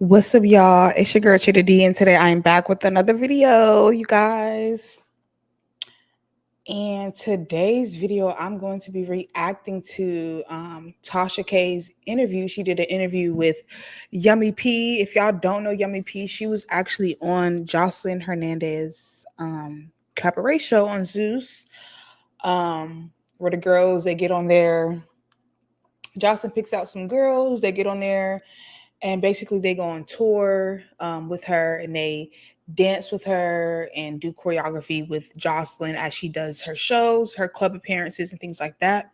What's up, y'all? It's your girl Chita D, and today I am back with another video, you guys. And today's video, I'm going to be reacting to Tasha K's interview. She did an interview with Yummy P. If y'all don't know Yummy P, she was actually on Joseline Hernandez cabaret show on Zeus, where the girls they get on there. Jocelyn picks out some girls, they get on there, and basically they go on tour with her, and they dance with her and do choreography with Jocelyn as she does her shows, her club appearances, and things like that.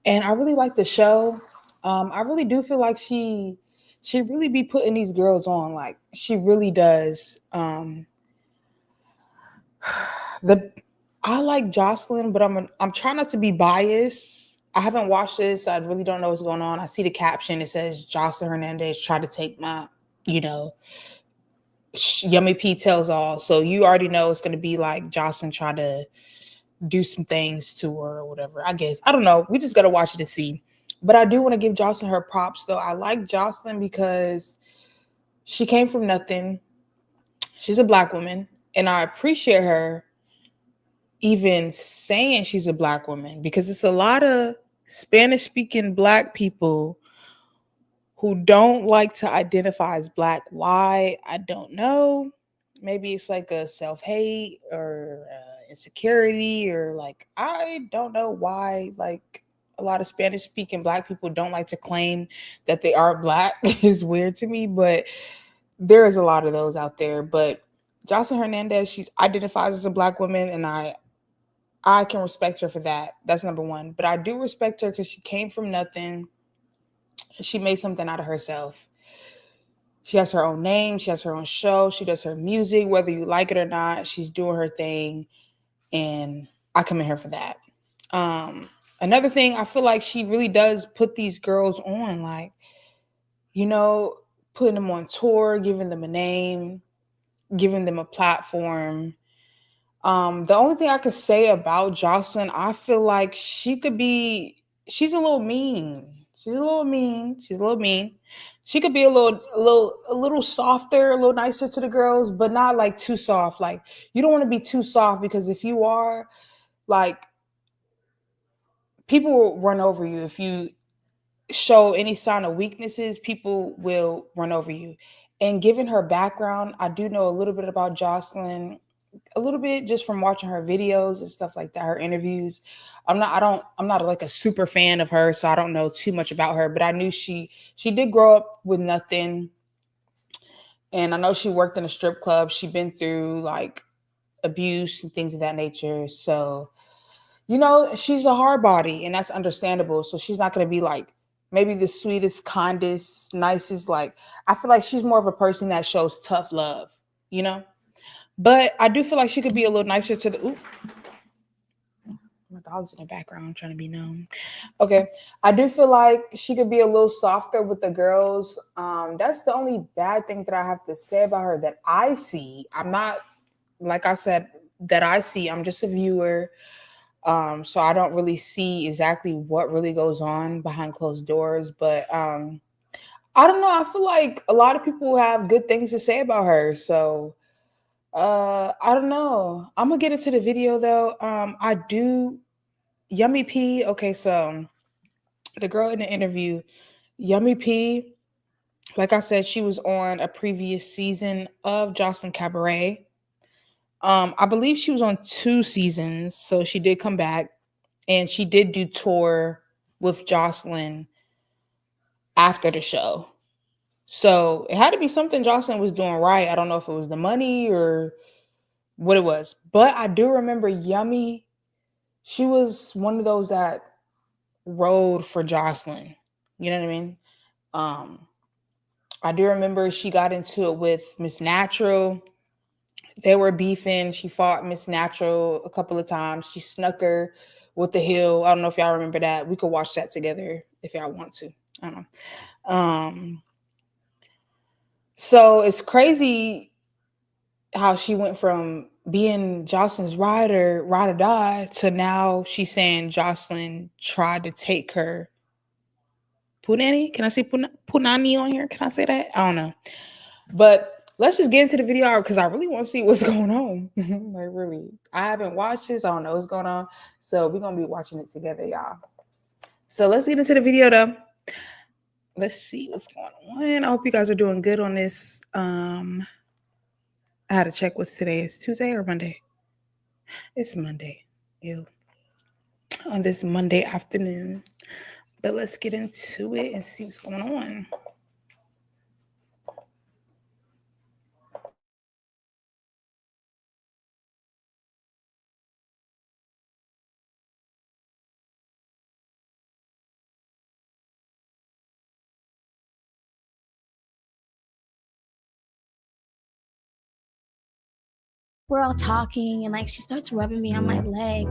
And I really like the show. I really do feel like she really be putting these girls on, like she really does. The I like Jocelyn, but I'm trying not to be biased. I haven't watched this. I really don't know what's going on. I see the caption. It says Jocelyn Hernandez tried to take my, you know, Yummy P tells all. So you already know it's going to be like Jocelyn tried to do some things to her or whatever. I guess I don't know. We just got to watch it to see. But I do want to give Jocelyn her props though. I like Jocelyn because she came from nothing. She's a black woman, and I appreciate her even saying she's a black woman because it's a lot of Spanish speaking black people who don't like to identify as black. Why? I don't know. Maybe it's like a self hate or insecurity, or like, I don't know why. Like, a lot of Spanish speaking black people don't like to claim that they are black. It's weird to me, but there is a lot of those out there. But Jocelyn Hernandez, she's identifies as a black woman, and I can respect her for that. That's number one. But I do respect her because she came from nothing. She made something out of herself. She has her own name. She has her own show. She does her music, whether you like it or not. She's doing her thing, and I commend her for that. Another thing, I feel like she really does put these girls on, like, you know, putting them on tour, giving them a name, giving them a platform. The only thing I could say about Jocelyn, I feel like she's a little mean. She's a little mean. She's a little mean. She could be a little softer, a little nicer to the girls, but not like too soft. Like, you don't want to be too soft, because if you are, like, people will run over you. If you show any sign of weaknesses, people will run over you. And given her background, I do know a little bit about Jocelyn, a little bit just from watching her videos and stuff like that, her interviews. I'm not like a super fan of her, so I don't know too much about her, but I knew she did grow up with nothing. And I know she worked in a strip club. She'd been through like abuse and things of that nature. So, she's a hard body, and that's understandable. So she's not going to be like maybe the sweetest, kindest, nicest. Like, I feel like she's more of a person that shows tough love, you know? But I do feel like she could be a little nicer to the. Ooh, my dog's in the background trying to be known. Okay, I do feel like she could be a little softer with the girls. That's the only bad thing that I have to say about her that I see. I'm not, like I said, that I see. I'm just a viewer. So I don't really see exactly what really goes on behind closed doors. But I don't know. I feel like a lot of people have good things to say about her. So I don't know. I'm gonna get into the video though. I do Yummy P. Okay, so the girl in the interview, Yummy P, like I said, she was on a previous season of Jocelyn Cabaret. I believe she was on 2 seasons, so she did come back, and she did do tour with Jocelyn after the show. So it had to be something Jocelyn was doing right. I don't know if it was the money or what it was, but I do remember Yummy. She was one of those that rode for Jocelyn. You know what I mean? Um, I do remember she got into it with Miss Natural. They were beefing. She fought Miss Natural a couple of times. She snuck her with the hill. I don't know if y'all remember that. We could watch that together if y'all want to. I don't know. So it's crazy how she went from being Jocelyn's ride or die, to now she's saying Jocelyn tried to take her Punani? Can I say Punani on here? Can I say that? I don't know. But let's just get into the video because I really want to see what's going on. Like, really. I haven't watched this. I don't know what's going on. So we're going to be watching it together, y'all. So let's get into the video, though. Let's see what's going on. I hope you guys are doing good on this. I had to check what's today. Is Tuesday or Monday? It's Monday. Ew. On this Monday afternoon. But let's get into it and see what's going on. We're all talking and like she starts rubbing me on my leg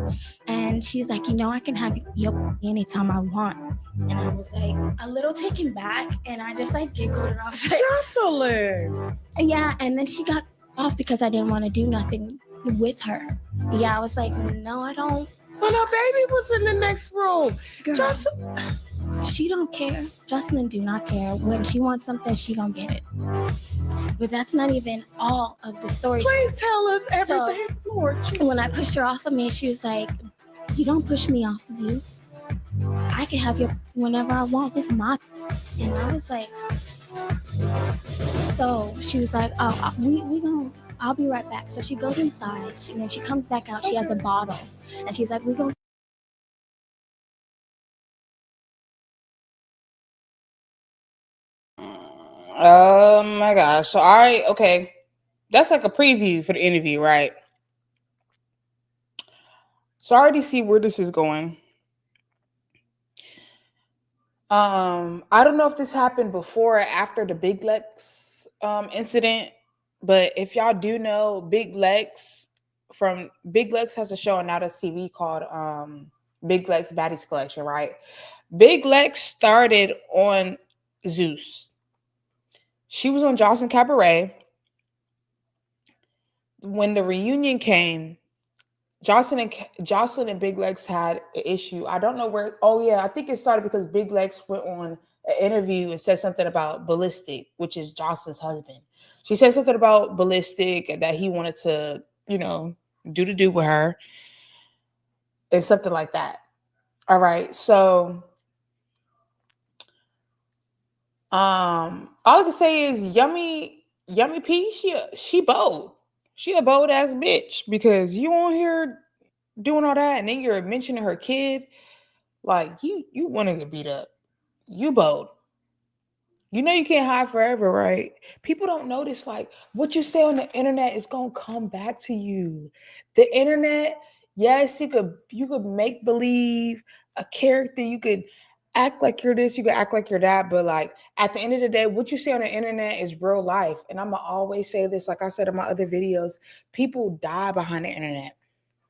and she's like, you know, I can have your anytime I want. And I was like a little taken back and I just like giggled and I was like, Joseline. Yeah, and then she got off because I didn't want to do nothing with her. Yeah, I was like, no, I don't. But her baby was in the next room. Girl, she don't care. Joseline do not care. When she wants something, she gonna get it. But that's not even all of the story. Please tell us everything, Lord. When I pushed her off of me, she was like, you don't push me off of you. I can have you whenever I want. This is my. And I was like, so she was like, oh, we gonna, I'll be right back. So she goes inside. When she comes back out, she has a bottle. And she's like, we gonna. Oh my gosh. So, all right, okay. That's like a preview for the interview, right? So I already see where this is going. I don't know if this happened before or after the Big Lex incident, but if y'all do know, Big Lex has a show on Now That's TV called Big Lex Baddies Collection, right? Big Lex started on Zeus. She was on Joseline Cabaret. When the reunion came, Joseline and Big Lex had an issue. I don't know where. Oh yeah, I think it started because Big Lex went on an interview and said something about Ballistic, which is Joseline's husband. She said something about Ballistic and that he wanted to, do with her and something like that. All right, so all I can say is Yummy P. She bold. She a bold ass bitch because you on here doing all that and then you're mentioning her kid. Like you want to get beat up. You bold. You know you can't hide forever, right? People don't notice like what you say on the internet is gonna come back to you. The internet, yes, you could make believe a character, you could act like you're this, you could act like you're that, but like at the end of the day, what you say on the internet is real life. And I'm gonna always say this, like I said in my other videos, people die behind the internet.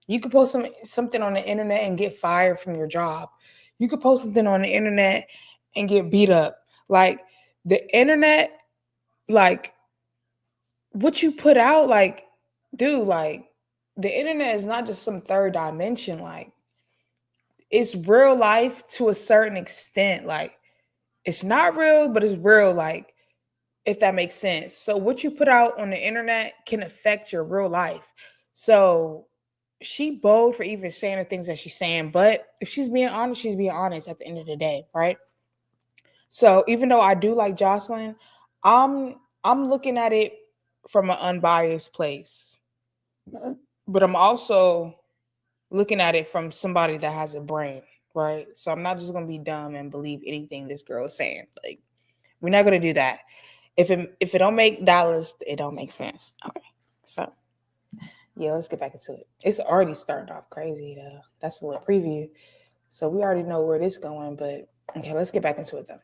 You could post something on the internet and get fired from your job. You could post something on the internet and get beat up. Like the internet, like what you put out, like, dude, like the internet is not just some third dimension. Like it's real life to a certain extent. Like it's not real, but it's real. Like if that makes sense. So what you put out on the internet can affect your real life. So she bold for even saying the things that she's saying, but if she's being honest, she's being honest at the end of the day, right? So even though I do like Joseline, I'm looking at it from an unbiased place, but I'm also looking at it from somebody that has a brain, right? So I'm not just gonna be dumb and believe anything this girl is saying. Like we're not gonna do that. If it don't make dollars, it don't make sense. Okay, so yeah, let's get back into it. It's already started off crazy though. That's a little preview. So we already know where this going, but okay, let's get back into it though.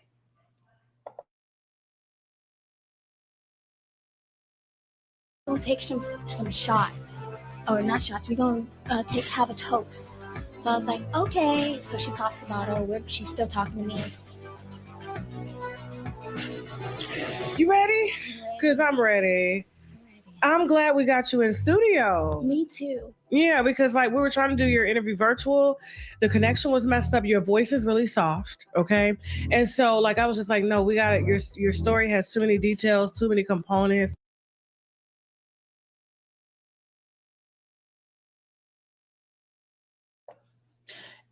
We're gonna take some shots. Or not shots, we're gonna have a toast. So I was like, okay. So she pops the bottle, she's still talking to me. You ready? Because I'm ready. I'm glad we got you in studio. Me too. Yeah, because like we were trying to do your interview virtual, the connection was messed up. Your voice is really soft, okay? And so like I was just like, no, we got it. Your story has too many details, too many components.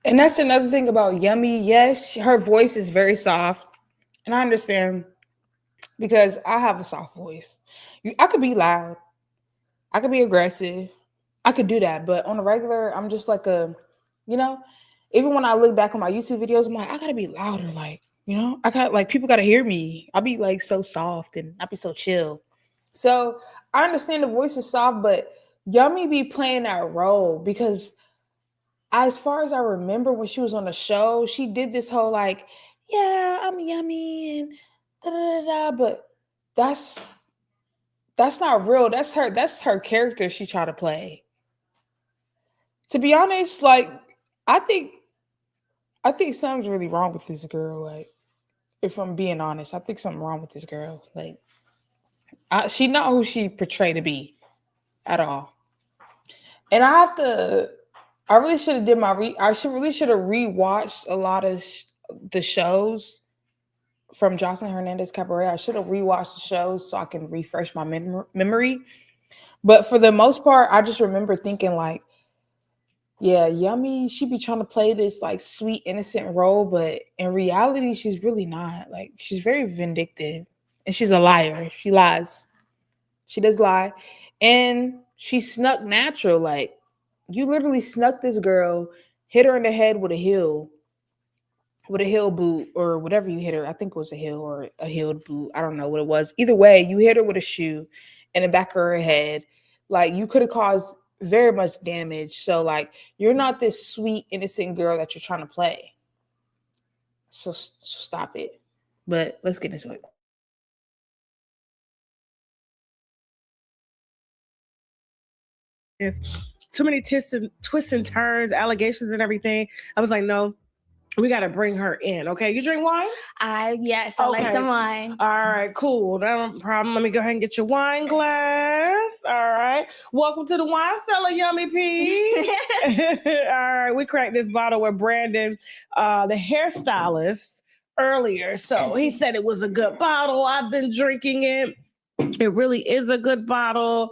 And that's another thing about Yummy. Yes, her voice is very soft, and I understand because I have a soft voice. I could be loud, I could be aggressive, I could do that, but on a regular, I'm just like you know, even when I look back on my YouTube videos, I'm like, I gotta be louder, like, I got like people gotta hear me. I'll be like so soft and I'll be so chill. So I understand the voice is soft, but Yummy be playing that role because as far as I remember when she was on the show, she did this whole like, yeah, I'm Yummy and da da da da, but that's that's not real. That's her character she tried to play. To be honest, like I think I think something's really wrong with this girl. Like, if I'm being honest, I think something wrong with this girl. Like, she not who she portrayed to be at all. And I really should have did my I should really should have rewatched a lot of the shows from Joseline Hernandez Cabaret. I should have rewatched the shows so I can refresh my memory. But for the most part, I just remember thinking like, yeah, Yummy, she be trying to play this like sweet, innocent role, but in reality, she's really not. Like, she's very vindictive and she's a liar. She lies. She does lie. And she snuck natural. Like, you literally snuck this girl, hit her in the head with a heel boot or whatever you hit her. I think it was a heel or a heeled boot. I don't know what it was. Either way, you hit her with a shoe in the back of her head. Like, you could have caused very much damage. So like, you're not this sweet innocent girl that you're trying to play. So stop it. But let's get into it. It's too many twists and turns, allegations and everything. I was like, no, we got to bring her in. Okay, you drink wine? Yes, I like some wine. All right, cool. No problem. Let me go ahead and get your wine glass. All right. Welcome to the wine cellar, Yummy P. All right, we cracked this bottle with Brandon, the hairstylist, earlier. So he said it was a good bottle. I've been drinking it. It really is a good bottle.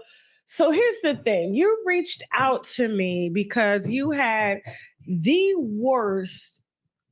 So here's the thing. You reached out to me because you had the worst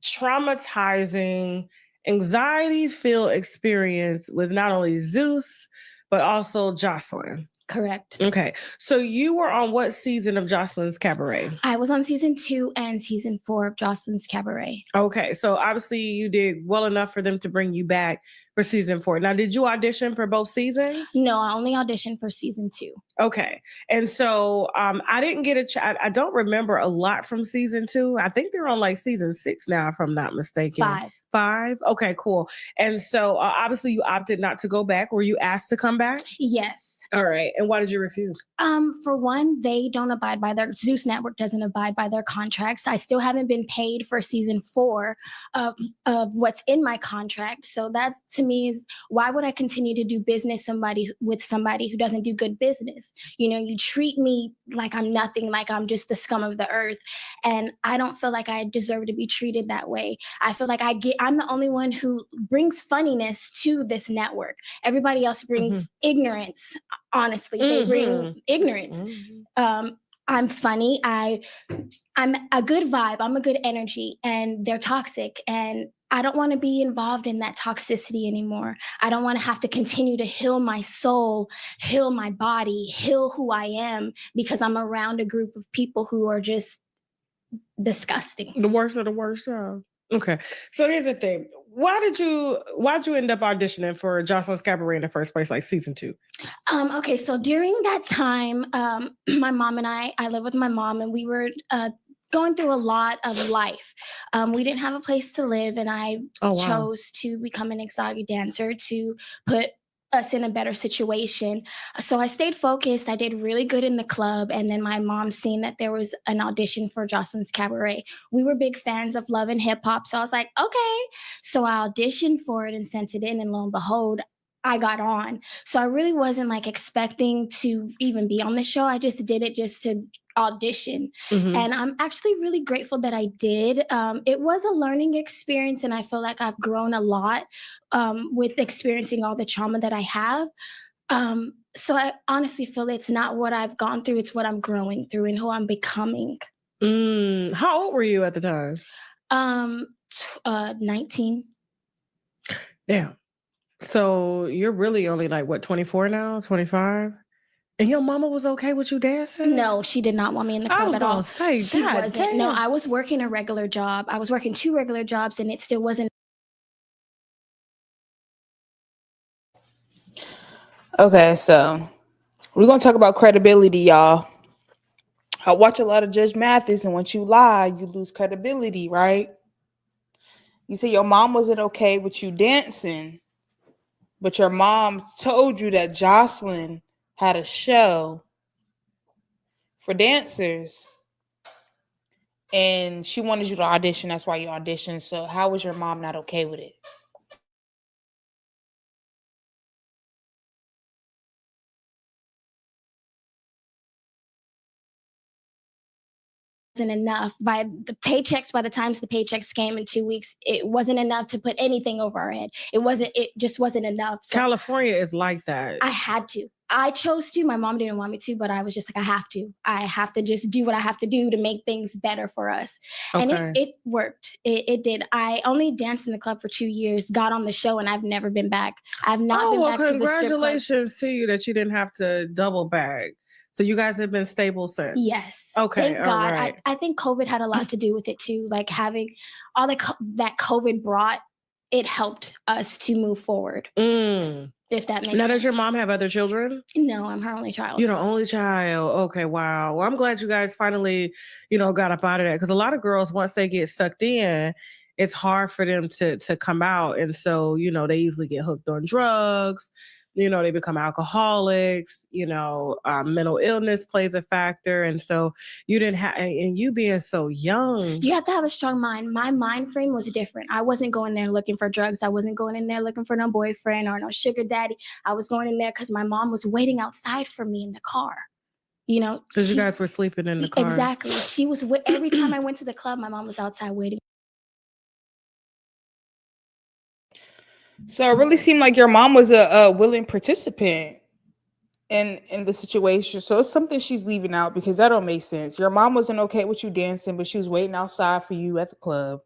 traumatizing, anxiety-filled experience with not only Zeus, but also Joseline. Correct. Okay. So you were on what season of Joseline's Cabaret? I was on season 2 and season 4 of Joseline's Cabaret. Okay. So obviously you did well enough for them to bring you back for season 4. Now, did you audition for both seasons? No, I only auditioned for season 2. Okay. And so I didn't get a I don't remember a lot from season 2. I think they're on like season 6 now, if I'm not mistaken. 5. 5? Okay, cool. And so obviously you opted not to go back. Were you asked to come back? Yes. All right. And why did you refuse? For one, they don't abide by Zeus Network doesn't abide by their contracts. I still haven't been paid for season 4 of what's in my contract. So that to me is, why would I continue to do business with somebody who doesn't do good business? You treat me like I'm nothing, like I'm just the scum of the earth. And I don't feel like I deserve to be treated that way. I feel like I'm the only one who brings funniness to this network. Everybody else brings ignorance. Honestly, they bring ignorance. I'm funny. I'm a good vibe. I'm a good energy, and they're toxic. And I don't want to be involved in that toxicity anymore. I don't want to have to continue to heal my soul, heal my body, heal who I am, because I'm around a group of people who are just disgusting. The worst of the worst. Okay. So here's the thing. Why'd you end up auditioning for Joseline's Cabaret in the first place, like season 2? Okay, so during that time, my mom and I live with my mom, and we were going through a lot of life. We didn't have a place to live, and I chose to become an exotic dancer to put us in a better situation. So I stayed focused. I did really good in the club. And then my mom seen that there was an audition for Joseline's Cabaret. We were big fans of love and hip hop. So I was like, okay. So I auditioned for it and sent it in. And lo and behold, I got on. So I really wasn't like expecting to even be on the show. I just did it just to audition. And I'm actually really grateful that I did. It was a learning experience, and I feel like I've grown a lot with experiencing all the trauma that I have. So I honestly feel it's not what I've gone through, it's what I'm growing through and who I'm becoming. How old were you at the time? 19. Damn. So you're really only like what, 24 now, 25? And your mama was okay with you dancing? No, she did not want me in the club at all. Say, she God wasn't. damn. No, I was working a regular job. I was working 2 regular jobs, and it still wasn't. Okay, so we're gonna talk about credibility, y'all. I watch a lot of Judge Mathis, and once you lie, you lose credibility, right? You say your mom wasn't okay with you dancing, but your mom told you that Joseline had a show for dancers and she wanted you to audition. That's why you auditioned. So how was your mom not okay with it? Enough. By the times the paychecks came in 2 weeks, it wasn't enough to put anything over our head. It just wasn't enough. So California is like that. I had to. I chose to. My mom didn't want me to, but I was just like, I have to just do what I have to do to make things better for us. And it worked. It did. I only danced in the club for 2 years, got on the show, and I've never been back. I've not been back to the strip club. Congratulations to you that you didn't have to double back. So you guys have been stable since? Yes. Okay. Thank God. Right. I think COVID had a lot to do with it too. Like having all that COVID brought, it helped us to move forward. If that makes sense. Now, does your mom have other children? No, I'm her only child. You're the only child. Okay, wow. Well, I'm glad you guys finally, got up out of that. Because a lot of girls, once they get sucked in, it's hard for them to come out. And so, they easily get hooked on drugs. They become alcoholics. Mental illness plays a factor. And so you didn't have, and you being so young. You have to have a strong mind. My mind frame was different. I wasn't going there looking for drugs. I wasn't going in there looking for no boyfriend or no sugar daddy. I was going in there because my mom was waiting outside for me in the car. Because you guys were sleeping in the car. Exactly. She was every time I went to the club, my mom was outside waiting. So it really seemed like your mom was a willing participant in the situation. So it's something she's leaving out because that don't make sense. Your mom wasn't okay with you dancing, but she was waiting outside for you at the club.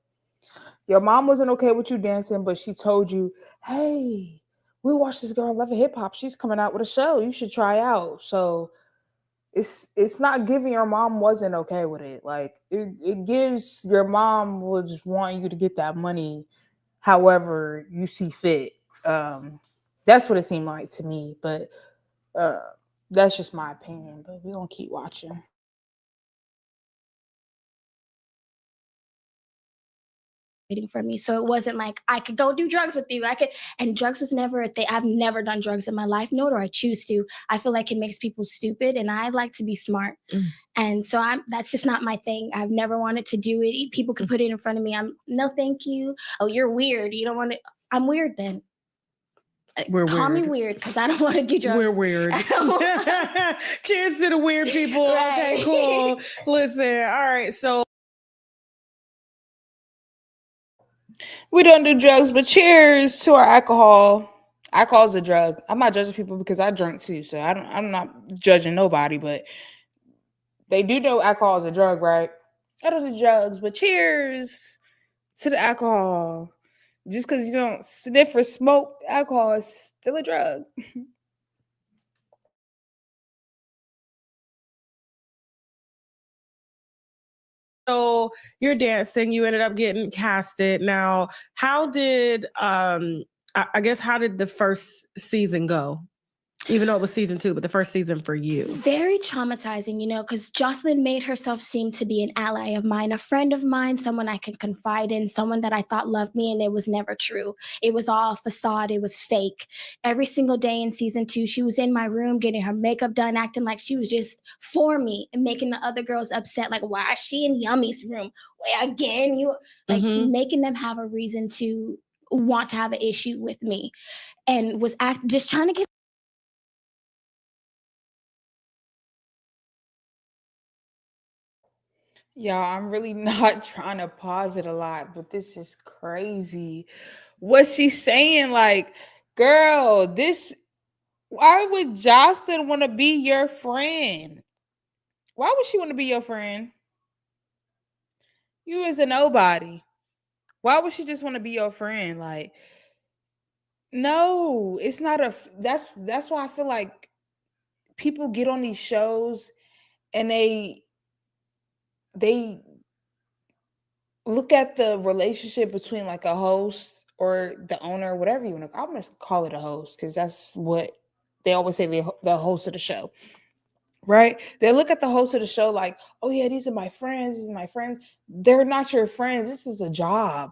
Your mom wasn't okay with you dancing, but she told you, hey, we watched this girl Love Hip Hop. She's coming out with a show. You should try out. So it's not giving your mom wasn't okay with it. Like it gives your mom was wanting you to get that money however you see fit. That's what it seemed like to me. But that's just my opinion. But we're gonna keep watching. Waiting for me. So it wasn't like I could go do drugs with you. And drugs was never a thing. I've never done drugs in my life, nor do I choose to. I feel like it makes people stupid, and I like to be smart. And so that's just not my thing. I've never wanted to do it. People can put it in front of me. No, thank you. Oh, you're weird. You don't want to. I'm weird then. Call me weird because I don't want to do drugs. We're weird. Cheers to the weird people. Right. Okay, cool. Listen, all right, so we don't do drugs, but cheers to our alcohol. Alcohol is a drug. I'm not judging people because I drink too, so I'm not judging nobody, but they do know alcohol is a drug, right? I don't do drugs, but cheers to the alcohol. Just because you don't sniff or smoke alcohol is still a drug. So you're dancing, you ended up getting casted. Now, how did how did the first season go? Even though it was season 2, but the first season for you. Very traumatizing, because Joseline made herself seem to be an ally of mine, a friend of mine, someone I could confide in, someone that I thought loved me, and it was never true. It was all facade. It was fake. Every single day in season 2, she was in my room getting her makeup done, acting like she was just for me and making the other girls upset. Like, why is she in Yummy's room? Wait, again? Making them have a reason to want to have an issue with me, and was just trying to get. Y'all, I'm really not trying to pause it a lot, but this is crazy. What she's saying, like, girl, this, why would Jocelyn want to be your friend? Why would she want to be your friend? You is a nobody. Why would she just want to be your friend? Like, no, it's not that's why I feel like people get on these shows and they look at the relationship between like a host or the owner, whatever you want to. I'm gonna call it a host because that's what they always say, the host of the show, right? They look at the host of the show like, oh yeah, these are my friends. These are my friends. They're not your friends. This is a job.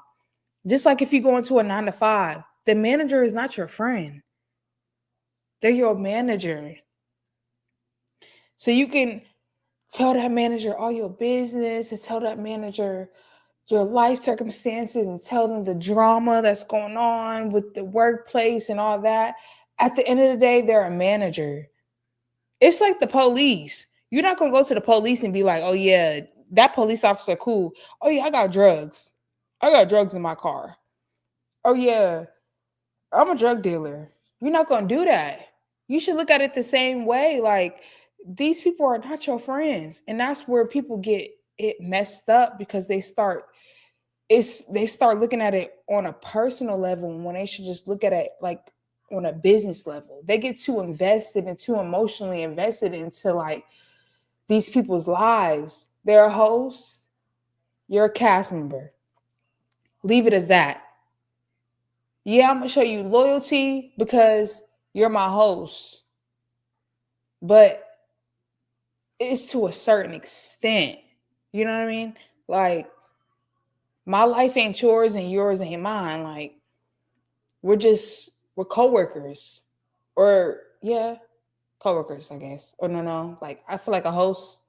Just like if you go into a 9 to 5, the manager is not your friend. They're your manager. So you can tell that manager all your business and tell that manager your life circumstances and tell them the drama that's going on with the workplace and all that. At the end of the day, they're a manager. It's like the police. You're not going to go to the police and be like, oh, yeah, that police officer, cool. Oh, yeah, I got drugs. I got drugs in my car. Oh, yeah, I'm a drug dealer. You're not going to do that. You should look at it the same way. Like, these people are not your friends. And that's where people get it messed up because they start looking at it on a personal level when they should just look at it like on a business level. They get too invested and too emotionally invested into like these people's lives. They're a host, you're a cast member. Leave it as that. Yeah, I'm gonna show you loyalty because you're my host, but it's to a certain extent. You know what I mean? Like, my life ain't yours and yours ain't mine. Like, we're coworkers, or yeah, coworkers, I guess. Or no. Like, I feel like a host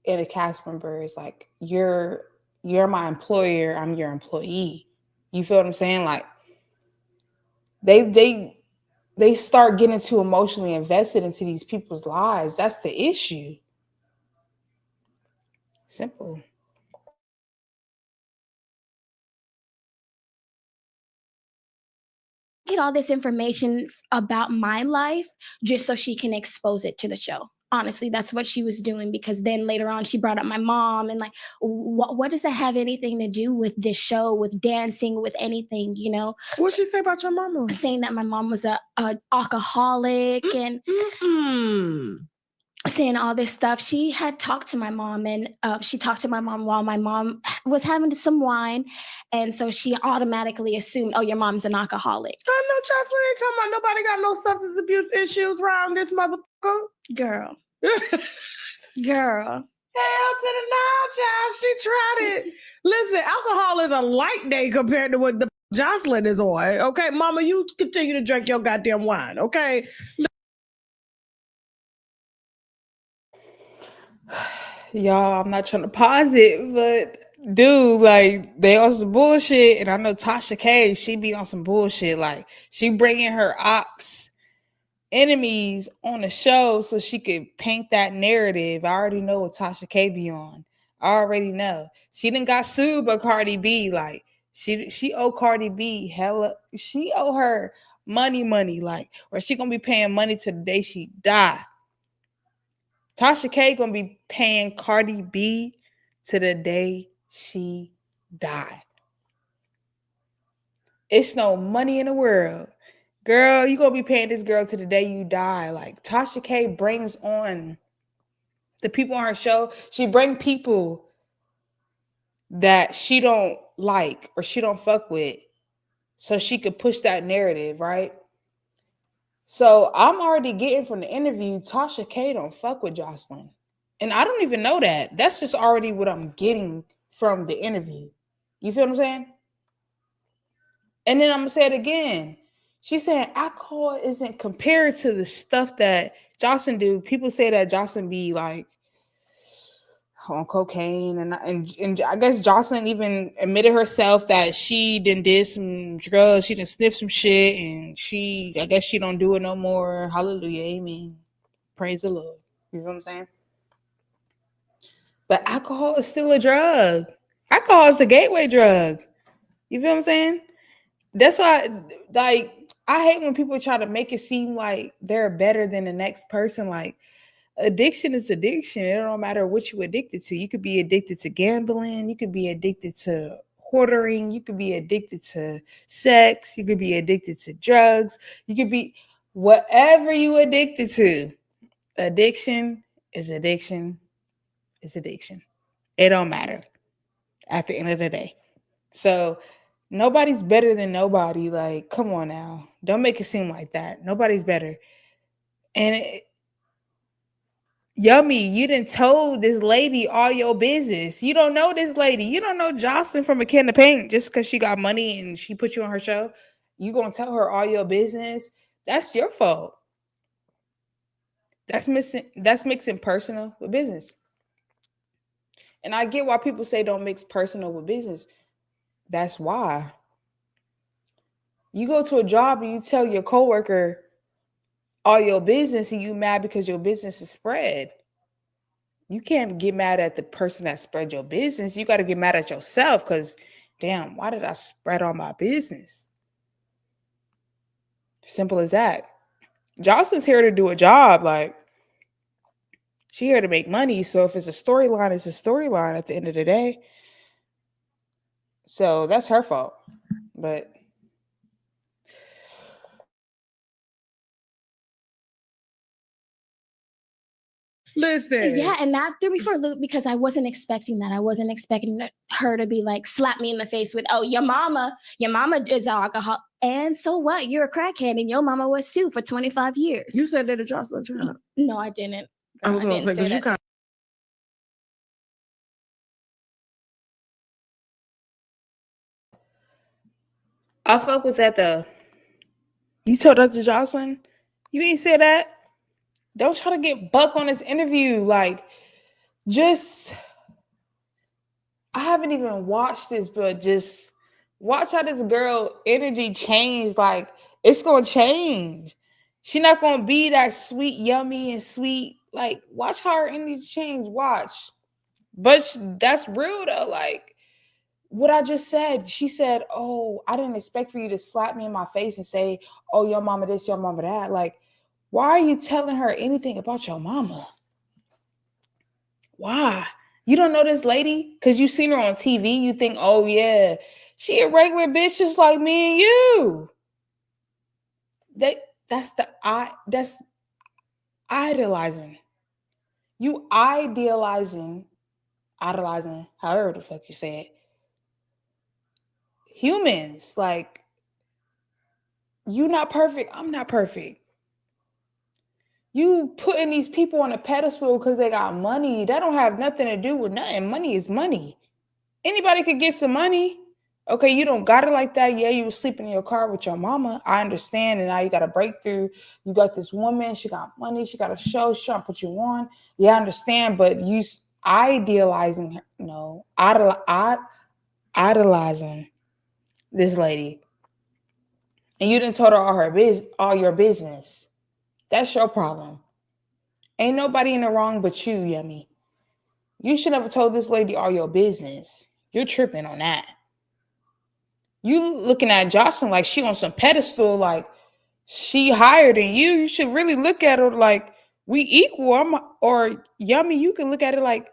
and a cast member is like you're my employer, I'm your employee. You feel what I'm saying? Like, they start getting too emotionally invested into these people's lives. That's the issue. Simple. Get all this information about my life just so she can expose it to the show. Honestly, that's what she was doing, because then later on she brought up my mom and like, what does that have anything to do with this show, with dancing, with anything, you know? What'd she say about your mama? Saying that my mom was a alcoholic and saying all this stuff. She had talked to my mom, and she talked to my mom while my mom was having some wine, and so she automatically assumed, oh, your mom's an alcoholic. I know Jocelyn ain't talking about nobody got no substance abuse issues around this motherfucker. Girl. Hell to the no, child. She tried it. Listen, alcohol is a light day compared to what the Jocelyn is on. Okay, mama, you continue to drink your goddamn wine, okay? Y'all, I'm not trying to pause it, but dude, like, they on some bullshit, and I know Tasha K, she be on some bullshit. Like, she bringing her ops, enemies on the show so she could paint that narrative. I already know what Tasha K be on. I already know. She done got sued by Cardi B. Like, she owe Cardi B hella. She owe her money, like, or she gonna be paying money to the day she die. Tasha K gonna be paying Cardi B to the day she die. It's no money in the world. Girl, you gonna be paying this girl to the day you die. Like, Tasha K brings on the people on her show. She bring people that she don't like or she don't fuck with, so she could push that narrative, right? So I'm already getting from the interview, Tasha K don't fuck with Joseline. And I don't even know that. That's just already what I'm getting from the interview. You feel what I'm saying? And then I'm gonna say it again. She's saying alcohol isn't compared to the stuff that Jocelyn do. People say that Jocelyn be like on cocaine, and I guess Joseline even admitted herself that she did some drugs, she didn't sniff some shit, and I guess she don't do it no more. Hallelujah, amen. Praise the Lord. You know what I'm saying? But alcohol is still a drug. Alcohol is the gateway drug. You feel what I'm saying? That's why, like, I hate when people try to make it seem like they're better than the next person. Like, addiction is addiction. It don't matter what you're addicted to. You could be addicted to gambling. You could be addicted to hoarding. You could be addicted to sex. You could be addicted to drugs. You could be whatever you addicted to. Addiction is addiction is addiction. It don't matter at the end of the day. So nobody's better than nobody. Like, come on now. Don't make it seem like that. Nobody's better. And Yummy, you done told this lady all your business. You don't know this lady. You don't know Joseline from a can of paint just because she got money and she put you on her show. You gonna tell her all your business? That's your fault. That's mixing personal with business. And I get why people say don't mix personal with business. That's why. You go to a job and you tell your coworker all your business and you mad because your business is spread. You can't get mad at the person that spread your business. You got to get mad at yourself because, damn, why did I spread all my business? Simple as that. Joseline's here to do a job. Like, she here to make money. So if it's a storyline, it's a storyline at the end of the day. So that's her fault. But listen. Yeah, and that threw me for a loop because I wasn't expecting that. I wasn't expecting her to be like, slap me in the face with, oh, your mama is alcohol. And so what? You're a crackhead and your mama was too for 25 years. You said that to Joseline child. No, I didn't. I was going to say, because you kind of. I fuck with that though. You told that to Joseline? You ain't say that? Don't try to get Buck on this interview. Like, just, I haven't even watched this, but just watch how this girl energy changed. Like, it's going to change. She's not going to be that sweet, yummy, and sweet. Like, watch how her energy change. Watch. But that's real, though. Like, what I just said, she said, oh, I didn't expect for you to slap me in my face and say, oh, your mama this, your mama that. Like, why are you telling her anything about your mama? Why? You don't know this lady? Because you seen her on TV. You think, oh, yeah, she a regular bitch just like me and you. That's idolizing. You idolizing, however the fuck you say it. Humans, like, you not perfect. I'm not perfect. You putting these people on a pedestal because they got money. That don't have nothing to do with nothing. Money is money. Anybody could get some money. Okay, you don't got it like that. Yeah, you was sleeping in your car with your mama. I understand. And now you got a breakthrough. You got this woman. She got money. She got a show. She trying to put you on. Yeah, I understand. But you idealizing her. No, idolizing this lady. And you didn't told her all your business. That's your problem. Ain't nobody in the wrong but you, Yummy. You should never told this lady all your business. You're tripping on that. You looking at Joseline like she on some pedestal, like she higher than you. You should really look at her like we equal. Or Yummy, you can look at it like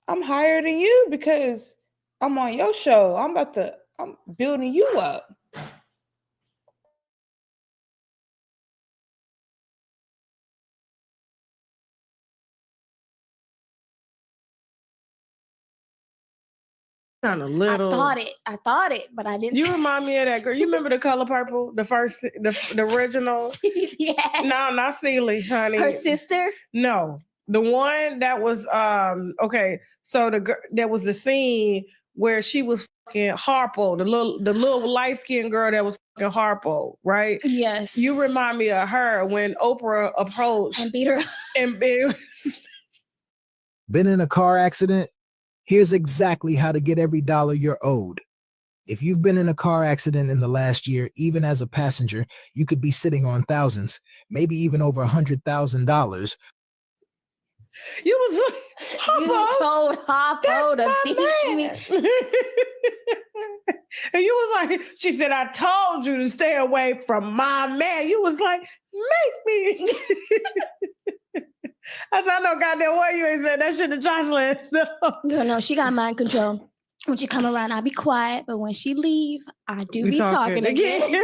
I'm higher than you because I'm on your show. I'm building you up. Kind of little. I thought it, but I didn't. You remind me of that girl. You remember The Color Purple, the original? Yeah. No, not Celie, honey. Her sister? No, the one that was okay. So there was the scene where she was fucking Harpo, the little light skinned girl that was fucking Harpo, right? Yes. You remind me of her when Oprah approached and beat her and been in a car accident? Here's exactly how to get every dollar you're owed. If you've been in a car accident in the last year, even as a passenger, you could be sitting on thousands, maybe even over $100,000. You was like, You told Hoppo to beat me. And you was like, she said, I told you to stay away from my man. You was like, make me. I said, I know goddamn what you ain't said that shit to Joseline. No, she got mind control. When she come around, I be quiet, but when she leave, I do be talking again.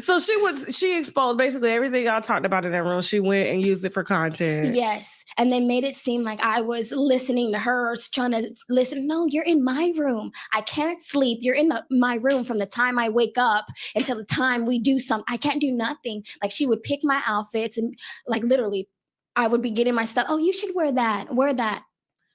So she exposed basically everything y'all talked about in that room. She went and used it for content. Yes. And they made it seem like I was listening to her, trying to listen. No, you're in my room. I can't sleep. You're in my room from the time I wake up until the time we do something. I can't do nothing. Like, she would pick my outfits and, like, literally, I would be getting my stuff. Oh, you should wear that. Wear that.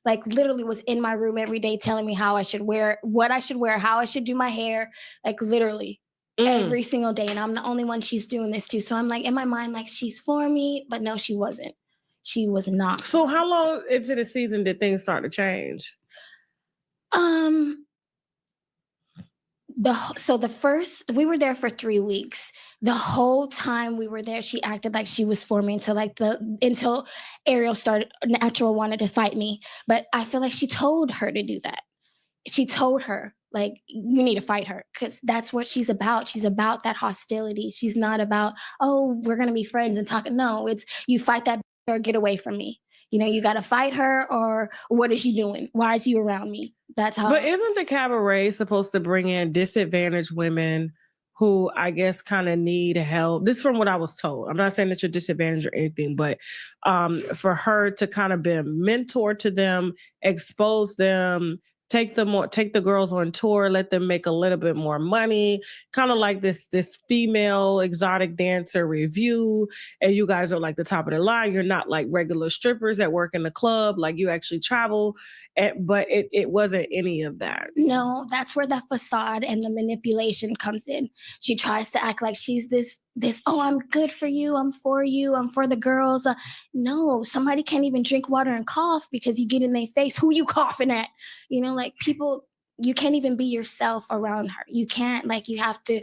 Like, literally was in my room every day telling me how I should wear, what I should wear, how I should do my hair. Like, literally. Every single day. And I'm the only one she's doing this to. So I'm like, in my mind, like, she's for me, but no, she wasn't. She was not. So how long into the season did things start to change? We were there for 3 weeks. The whole time we were there, she acted like she was for me until Ariel started, Natural wanted to fight me. But I feel like she told her to do that. She told her, like, you need to fight her, because that's what she's about. She's about that hostility. She's not about, oh, we're going to be friends and talk. No, it's you fight that or get away from me. You know, you got to fight her, or what is she doing? Why is she around me? That's how. But isn't the cabaret supposed to bring in disadvantaged women who I guess kind of need help? This is from what I was told. I'm not saying that you're disadvantaged or anything, but for her to kind of be a mentor to them, expose them, take the girls on tour, let them make a little bit more money, kind of like this female exotic dancer review, and you guys are like the top of the line. You're not like regular strippers that work in the club, like you actually travel. But it wasn't any of that. No, that's where the facade and the manipulation comes in. She tries to act like she's this, oh, I'm good for you, I'm for the girls. No, somebody can't even drink water and cough because you get in their face. Who you coughing at? You know, like, people, you can't even be yourself around her. You can't, like, you have to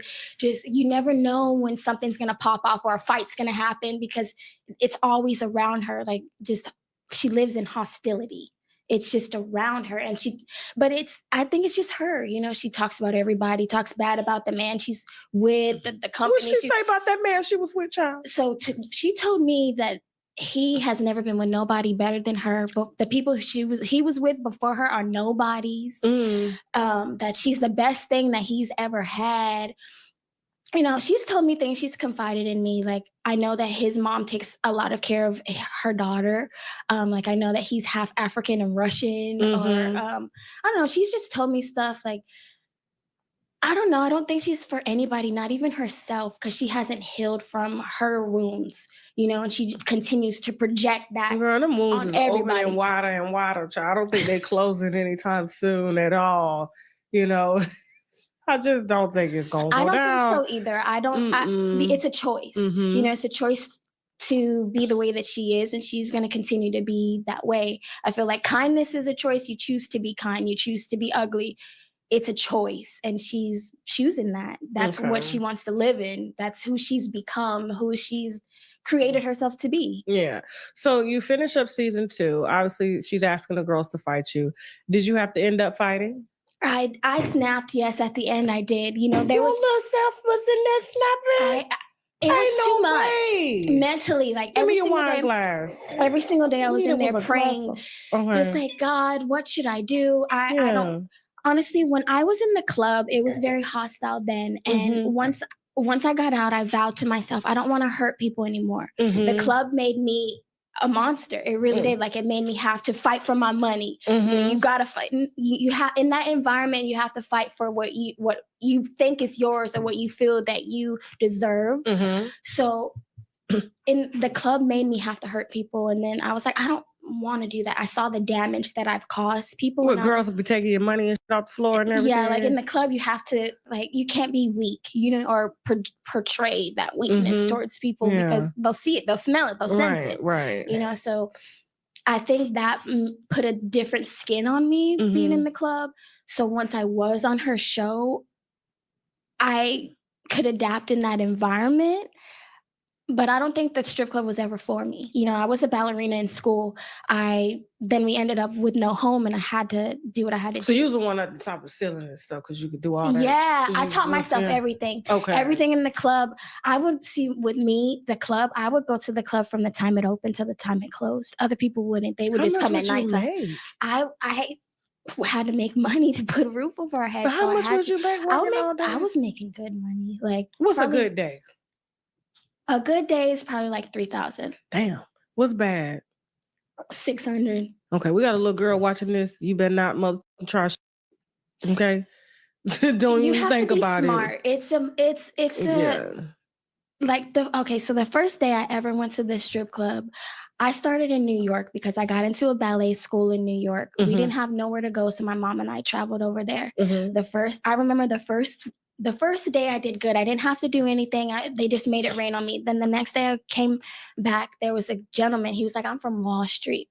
you never know when something's going to pop off or a fight's going to happen, because it's always around her. Like, she lives in hostility. It's just around her. And I think it's just her. You know, she talks about everybody, talks bad about the man she's with, the company. What did she say about that man she was with, child? So she told me that he has never been with nobody better than her. But the people he was with before her are nobodies. That she's the best thing that he's ever had. You know, she's told me things, she's confided in me. Like, I know that his mom takes a lot of care of her daughter. Like, I know that he's half African and Russian, or I don't know. She's just told me stuff like, I don't know. I don't think she's for anybody, not even herself, because she hasn't healed from her wounds, you know, and she continues to project that. Girl, them wounds on is everybody. opening wider and wider, child. I don't think they're closing anytime soon at all, you know. I just don't think it's going to go down. I don't think so either. It's a choice. You know, it's a choice to be the way that she is, and she's going to continue to be that way. I feel like kindness is a choice. You choose to be kind. You choose to be ugly. It's a choice, and she's choosing that. That's what she wants to live in. That's who she's become, who she's created herself to be. Yeah. So you finish up season 2. Obviously, she's asking the girls to fight you. Did you have to end up fighting? I snapped. Yes, at the end I did. You know, Your little self was in there snapping. It was too much mentally. Like, Give me your wine glass. Every single day I was in there praying. Just like, God, what should I do? I don't. Honestly, when I was in the club, it was very hostile then. And once I got out, I vowed to myself, I don't want to hurt people anymore. The club made me a monster. It really did. Like, it made me have to fight for my money. You gotta fight. You have, in that environment, you have to fight for what you think is yours, or what you feel that you deserve. So in the club made me have to hurt people, and then I was like, I don't want to do that. I saw the damage that I've caused people. Girls will be taking your money and shit off the floor and everything. Yeah, like in the club, you have to, like, you can't be weak, you know, or portray that weakness towards people, because they'll see it, they'll smell it, they'll sense it. Right. You know, so I think that put a different skin on me being Mhm. in the club. So once I was on her show, I could adapt in that environment. But I don't think the strip club was ever for me. You know, I was a ballerina in school. Then we ended up with no home, and I had to do what I had to So do. you was the one at the top of the ceiling and stuff because you could do all that. Yeah, 'Cause I you taught was myself yeah. everything. Okay. Everything in the club. I would see with me, the club, I would go to the club from the time it opened to the time it closed. Other people wouldn't. They would How just much come at would you nighttime. make? I had to make money to put a roof over our head. But how so much I had would to, you make I would working make, all day? I was making good money. Like What's probably, a good day? A good day is probably like 3,000, Damn. What's bad? 600. Okay, we got a little girl watching this. You better not motherfucking try. Okay, don't You even have think to be about smart. it. So the first day I ever went to this strip club, I started in New York because I got into a ballet school in New York. We Mhm. didn't have nowhere to go, so my mom and I traveled over there. Mhm. I remember the first day I did good. I didn't have to do anything. They just made it rain on me. Then the next day I came back, there was a gentleman. He was like, "I'm from Wall Street.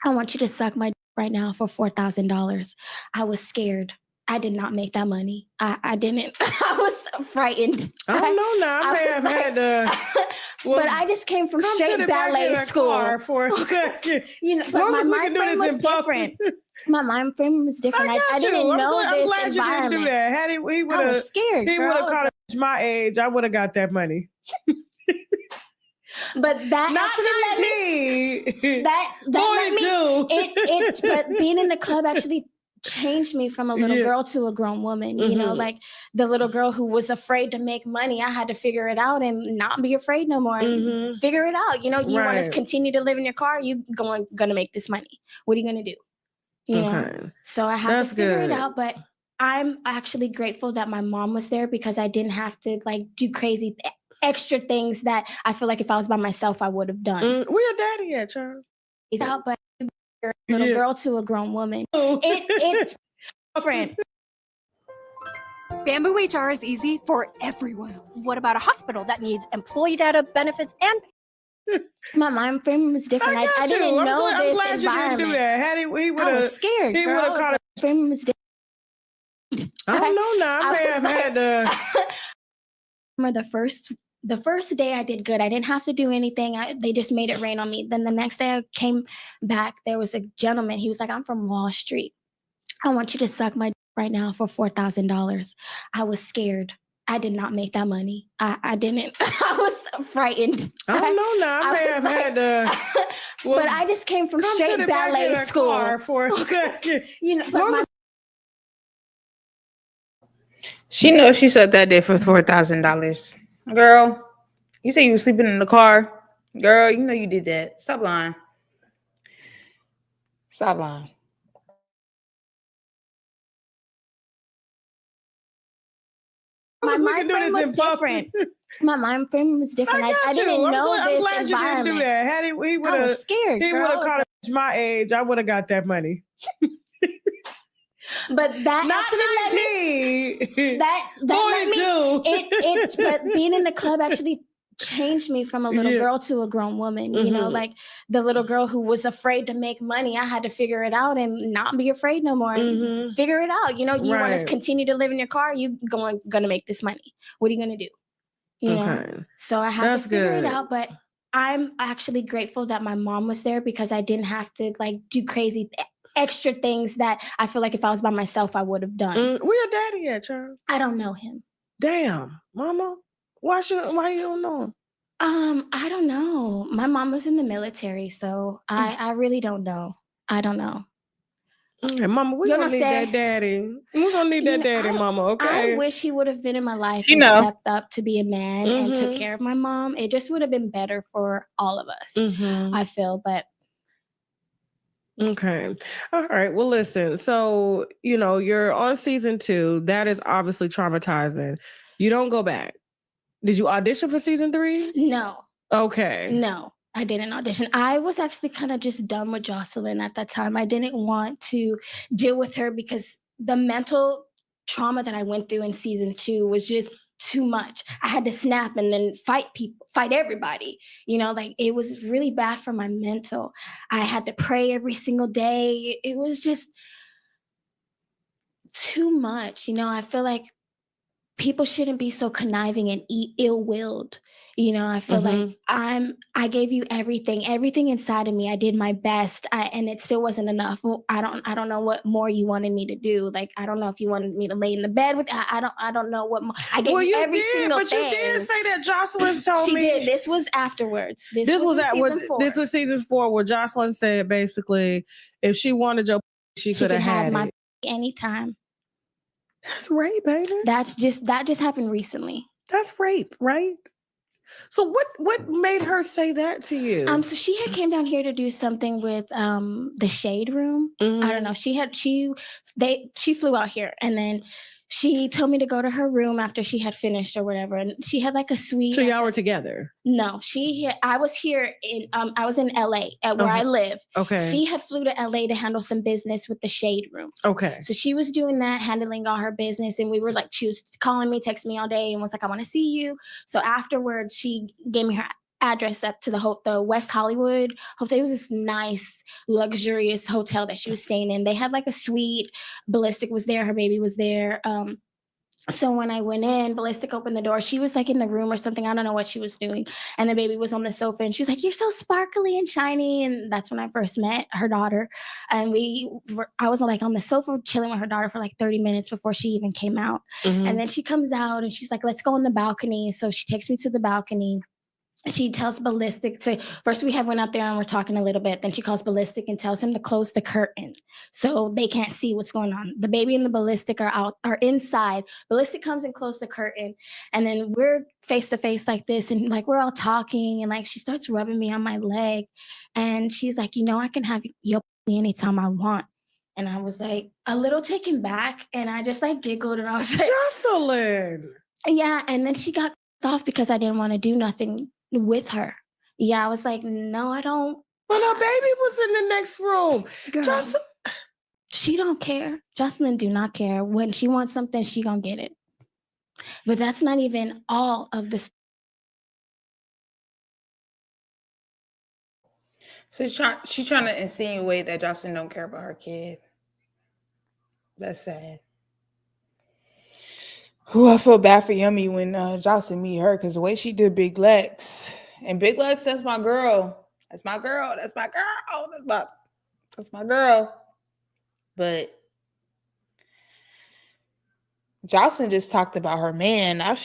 I want you to suck my dick right now for $4,000. I was scared. I did not make that money. I didn't. I was frightened. I don't know now. I may have had to. But I just came from straight ballet school. For a second. But Long my as we mind can do frame this was in public. different. My mind frame was different. I got didn't you. know I'm this glad you didn't environment. do that. Had he would I was have scared, he girl. would have caught my age, I would have got that money. But that Not actually 19. that let me 42. but being in the club actually changed me from a little girl to a grown woman. You know, Mhm. like the little girl who was afraid to make money. I had to figure it out and not be afraid no more. Mhm. Figure it out. You know, you want to Right. continue to live in your car, you gonna make this money. What are you gonna do? You know? Okay. So I had That's to figure it good. out, but I'm actually grateful that my mom was there because I didn't have to like do crazy extra things that I feel like if I was by myself I would have done. Where your daddy at, Charles? It's out, but a little girl to a grown woman. It's different. Bamboo HR is easy for everyone. What about a hospital that needs employee data, benefits, and My mind frame was different. I didn't know I'm this glad environment. You didn't do that. Had he would I have. was scared. He would Girl. have caught it. My frame was different. I don't know now. I may have had to. Remember the first day I did good. I didn't have to do anything. They just made it rain on me. Then the next day I came back, there was a gentleman. He was like, "I'm from Wall Street. I want you to suck my dick right now for $4,000. I was scared. I did not make that money. I didn't. I was frightened. I don't know now. I may have had to. But I just came from straight ballet school. For a second. But She knows she sucked that dick for $4,000. Girl, you say you were sleeping in the car. Girl, you know you did that. Stop lying. Stop lying. my mind frame was different. My mind frame was different. I didn't know this glad environment. You didn't do that. Had he would I have. was scared. He would have caught my age. I would have got that money. But that Not actually 19. that let me but being in the club actually changed me from a little girl to a grown woman. You know, like the little girl who was afraid to make money. I had to figure it out and not be afraid no more. Figure it out. You know, you want to continue to live in your car, you gonna make this money. What are you gonna do? You know? So I had to figure it out, but I'm actually grateful that my mom was there because I didn't have to like do crazy extra things that I feel like if I was by myself I would have done. Where your daddy at, Charles? I don't know him. Damn, mama. Why you don't know him? I don't know. My mom was in the military, so I really don't know. I don't know. Okay, mama, we're gonna need that daddy. We're gonna need that daddy, mama. Okay. I wish he would have been in my life and stepped up to be a man and took care of my mom. It just would have been better for all of us. I feel, but okay. All right. Well, listen. So, you're on season 2. That is obviously traumatizing. You don't go back. Did you audition for season 3? No. Okay. No, I didn't audition. I was actually kind of just done with Joseline at that time. I didn't want to deal with her because the mental trauma that I went through in season 2 was just too much. I had to snap and then fight everybody. Like it was really bad for my mental. I had to pray every single day. It was just too much. I feel like people shouldn't be so conniving and ill-willed. I feel like I gave you everything inside of me. I did my best, and it still wasn't enough. Well, I don't know what more you wanted me to do. Like, I don't know if you wanted me to lay in the bed with. I don't know what more. I gave you every single thing. But you did say that Joseline told me. She did. This was afterwards. This was season 4, where Joseline said basically, if she wanted your, she could have had my it anytime. That's rape, baby. That just happened recently. That's rape, right? So what made her say that to you? So she had came down here to do something with the Shade Room. I don't know. She flew out here, and then she told me to go to her room after she had finished or whatever. And she had like a suite. So y'all were together? No, I was here I was in LA at where I live. Okay. She had flew to LA to handle some business with the Shade Room. Okay. So she was doing that, handling all her business. And we were like, she was calling me, texting me all day and was like, I want to see you. So afterwards, she gave me her address up to the West Hollywood hotel. It was this nice, luxurious hotel that she was staying in. They had like a suite. Ballistic was there. Her baby was there. So when I went in, Ballistic opened the door. She was like in the room or something. I don't know what she was doing. And the baby was on the sofa, and she was like, "You're so sparkly and shiny." And that's when I first met her daughter. And I was like on the sofa chilling with her daughter for like 30 minutes before she even came out. And then she comes out and she's like, "Let's go on the balcony." So she takes me to the balcony. She tells Ballistic first we went out there and we're talking a little bit. Then she calls Ballistic and tells him to close the curtain so they can't see what's going on. The baby and the Ballistic are inside. Ballistic comes and closes the curtain. And then we're face to face like this. And like, we're all talking, and like, she starts rubbing me on my leg. And she's like, I can have your anytime I want. And I was like a little taken back, and I just like giggled, and I was like, Joseline. Yeah. And then she got off because I didn't want to do nothing with her. Yeah, I was like, no, I don't. Well, her baby was in the next room. She don't care. Joseline do not care. When she wants something, she gonna get it. But that's not even all of the. So she's trying to insinuate that Joseline don't care about her kid. That's sad. Ooh, I feel bad for Yummy when Joseline meet her, because the way she did Big Lex. And Big Lex, that's my girl. That's my girl. That's my girl. That's my girl. But Joseline just talked about her man. Now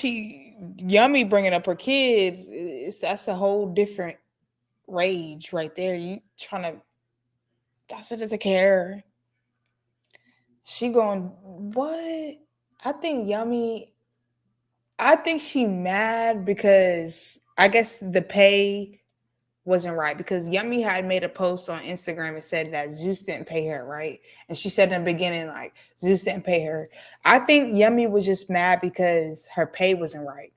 Yummy bringing up her kid. That's a whole different rage right there. You trying to. Joseline doesn't care. She going, what? I think she mad because I guess the pay wasn't right, because Yummy had made a post on Instagram and said that Zeus didn't pay her, right? And she said in the beginning, like, Zeus didn't pay her. I think Yummy was just mad because her pay wasn't right.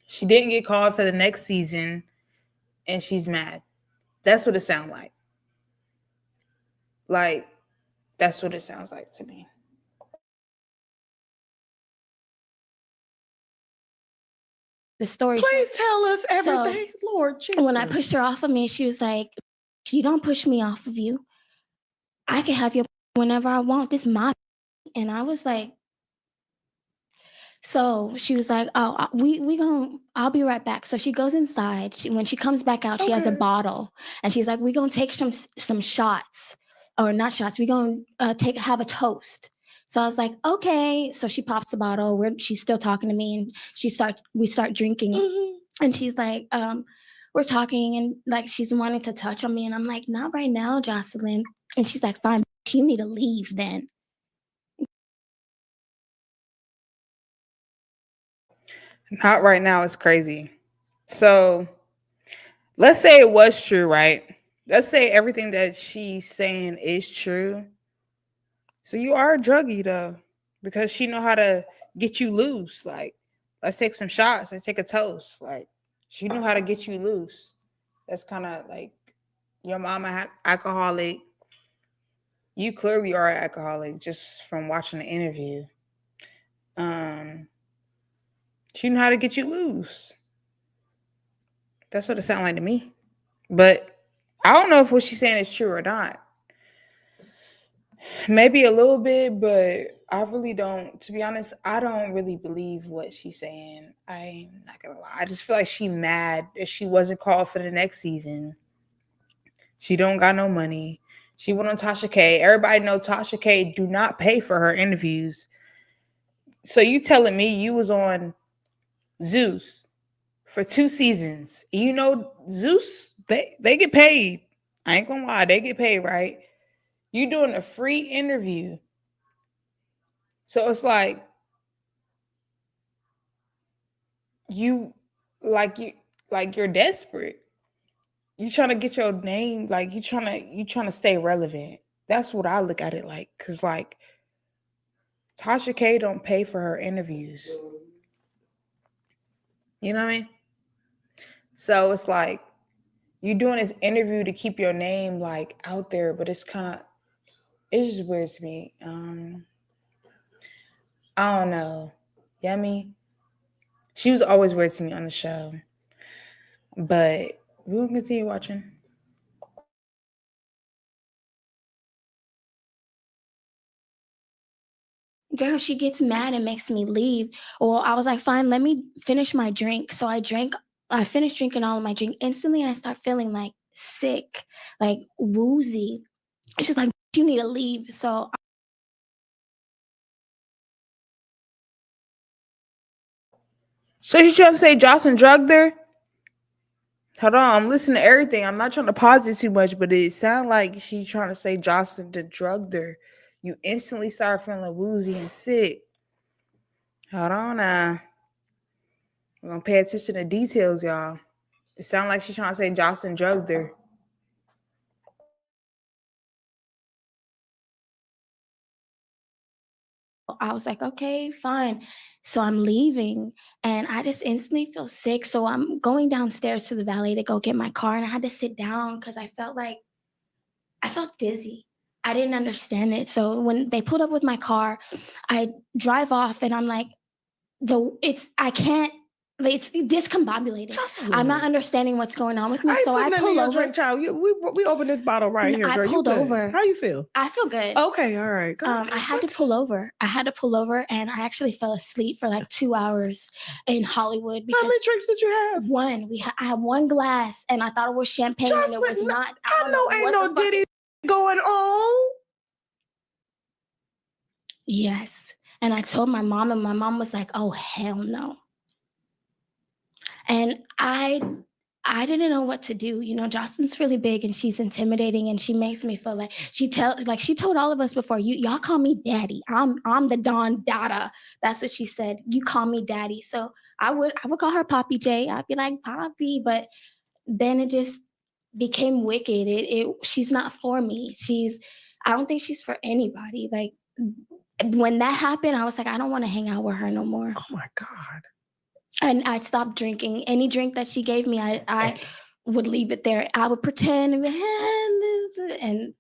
She didn't get called for the next season, and she's mad. That's what it sounds like. Like, that's what it sounds like to me. The story. Please tell us everything, Lord Jesus. When I pushed her off of me, she was like, "You don't push me off of you. I can have your whenever I want. This is my." And I was like, so she was like, "Oh, I'll be right back." So she goes inside. When she comes back out, she has a bottle, and she's like, "We're gonna take some shots, or not shots. We're gonna have a toast." So I was like, "Okay." So she pops the bottle. She's still talking to me, and we start drinking. And she's like, we're talking, and like, she's wanting to touch on me, and I'm like, "Not right now, Joseline." And she's like, "Fine, you need to leave then." Not right now. It's crazy. So let's say it was true, right? Let's say everything that she's saying is true. So you are a druggie though, because she know how to get you loose. Like, let's take some shots. Let's take a toast. Like, she knew how to get you loose. That's kind of like your mama alcoholic. You clearly are an alcoholic just from watching the interview. She knew how to get you loose. That's what it sounded like to me. But I don't know if what she's saying is true or not. Maybe a little bit, but I really don't. To be honest, I don't really believe what she's saying. I'm not gonna lie. I just feel like she mad that she wasn't called for the next season. She don't got no money. She went on Tasha K. Everybody know Tasha K do not pay for her interviews. So you telling me you was on Zeus for 2 seasons? You know Zeus, they get paid. I ain't gonna lie, they get paid, right? You doing a free interview. So it's like you you like you're desperate. You trying to get your name, like you trying to stay relevant. That's what I look at it like. Cause like Tasha K don't pay for her interviews. You know what I mean? So it's like you doing this interview to keep your name like out there, but it's just weird to me. I don't know. Yummy. She was always weird to me on the show. But we'll continue watching. Girl, she gets mad and makes me leave. Well, I was like, fine, let me finish my drink. So I finished drinking all of my drink instantly, and I start feeling like sick, like woozy. She's like, you need to leave. So So you trying to say Jocelyn drugged her? Hold on, I'm listening to everything. I'm not trying to pause it too much, but it sounded like she trying to say Jocelyn drugged her. You instantly start feeling woozy and sick. Hold on now. We're gonna pay attention to details, y'all. It sounds like she's trying to say Jocelyn drugged her. I was like, okay, fine. So I'm leaving, and I just instantly feel sick. So I'm going downstairs to the valet to go get my car, and I had to sit down because I felt dizzy. I didn't understand it. So when they pulled up with my car, I drive off, and I'm like, I can't. It's discombobulated. I'm not understanding what's going on with me. So I pull over. Drink, child. We open this bottle right here, girl. I pulled over. How you feel? I feel good. Okay, all right. I had to pull over. And I actually fell asleep for like 2 hours in Hollywood. How many drinks did you have? One. I had one glass, and I thought it was champagne, and it was not. I know ain't no Diddy going on. Yes. And I told my mom, and my mom was like, "Oh, hell no." And I didn't know what to do. You know, Jocelyn's really big, and she's intimidating, and she makes me feel like she told all of us before, y'all call me daddy. I'm the Don Dada. That's what she said. You call me daddy. So I would call her Poppy J. I'd be like, Poppy, but then it just became wicked. She's not for me. I don't think she's for anybody. Like when that happened, I was like, I don't want to hang out with her no more. Oh my God. And I stopped drinking. Any drink that she gave me, I would leave it there. I would pretend and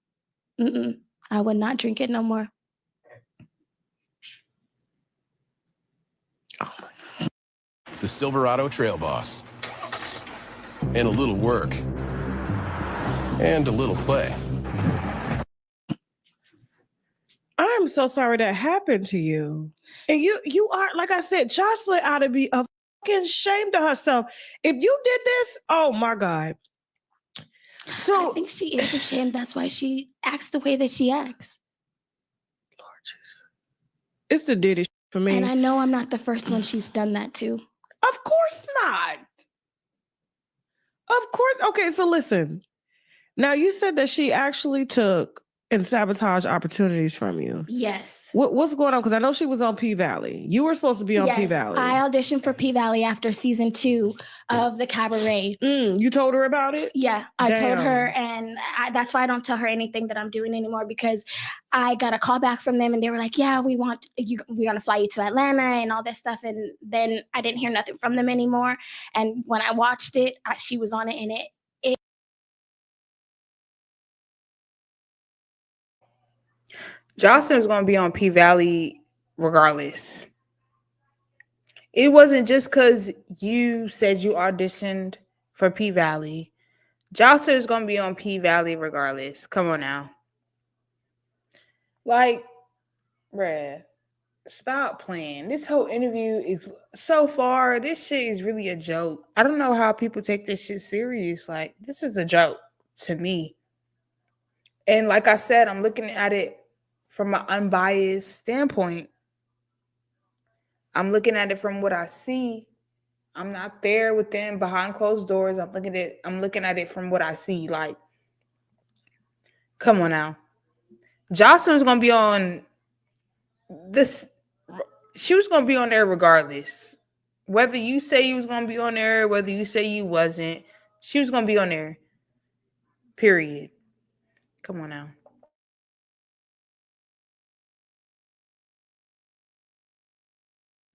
I would not drink it no more. The Silverado Trail Boss. And a little work. And a little play. I'm so sorry that happened to you. And you are, like I said, Jocelyn ought to be fucking ashamed of herself. If you did this, oh my God. So I think she is ashamed. That's why she acts the way that she acts. Lord Jesus. It's the Diddy for me. And I know I'm not the first one she's done that to. Of course not. Of course. Okay, so listen. Now you said that she actually took and sabotage opportunities from you. Yes. What's going on? Because I know she was on P-Valley. You were supposed to be on P-Valley. I auditioned for P-Valley after season 2 of the Cabaret. You told her about it? Yeah, I told her, and that's why I don't tell her anything that I'm doing anymore, because I got a call back from them, and they were like, yeah, we're going to fly you to Atlanta and all this stuff. And then I didn't hear nothing from them anymore. And when I watched it, she was on it, and it Jocelyn was going to be on P Valley regardless. It wasn't just because you said you auditioned for P Valley. Jocelyn's gonna be on P Valley regardless. Come on now. Like, bruh, stop playing. This whole interview is so far, this shit is really a joke. I don't know how people take this shit serious. Like, this is a joke to me. And like I said, I'm looking at it from an unbiased standpoint. I'm looking at it from what I see. I'm not there with them behind closed doors. I'm looking at it from what I see. Like, come on now. Jocelyn's gonna be on this. She was gonna be on there regardless. Whether you say you was gonna be on there, whether you say you wasn't, she was gonna be on there. Period. Come on now.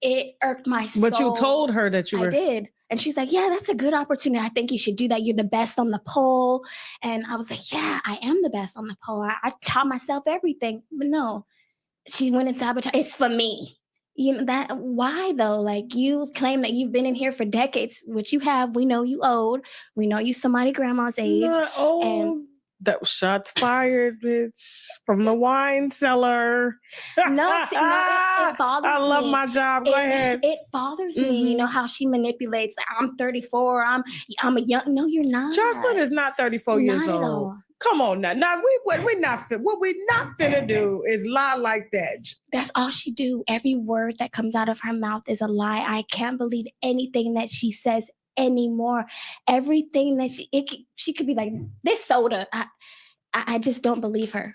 It irked my soul. But you told her that you were. I did. And she's like, yeah, that's a good opportunity. I think you should do that. You're the best on the pole. And I was like, yeah, I am the best on the pole. I taught myself everything. But no, she went and sabotaged. It's for me. You know that why though? Like you claim that you've been in here for decades, which you have. We know you old. We know you somebody grandma's age. Not old. And that was shots fired, bitch, from the wine cellar. no, see, no, it bothers me. I love my job. Go ahead. It bothers me. You know how she manipulates. Like, I'm 34. I'm a young. No, you're not. Jocelyn is not 34 years Not at old. all. Come on now. Now what we not finna do is lie like that. That's all she do. Every word that comes out of her mouth is a lie. I can't believe anything that she says anymore. Everything that she could be like this soda. I just don't believe her.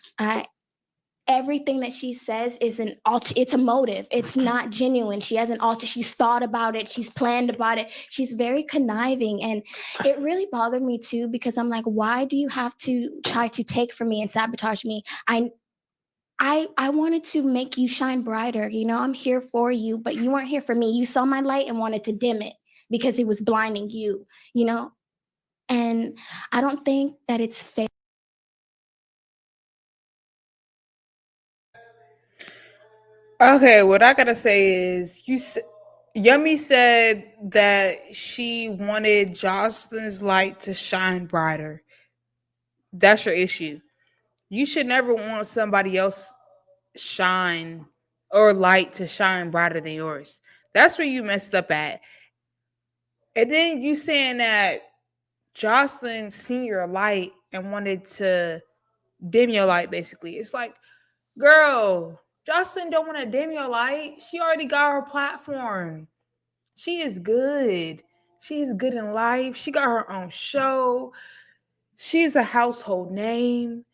Everything that she says is it's a motive. It's not genuine. She hasn't she's thought about it. She's planned about it. She's very conniving. And it really bothered me too, because I'm like, why do you have to try to take from me and sabotage me? I wanted to make you shine brighter. You know, I'm here for you, but you weren't here for me. You saw my light and wanted to dim it because it was blinding you, you know? And I don't think that it's fair. Okay, what I gotta say is Yummy said that she wanted Jocelyn's light to shine brighter. That's your issue. You should never want somebody else shine or light to shine brighter than yours. That's where you messed up at. And then you saying that Jocelyn seen your light and wanted to dim your light, basically. It's like, girl, Jocelyn don't want to dim your light. She already got her platform. She is good. She is good in life. She got her own show. She's a household name.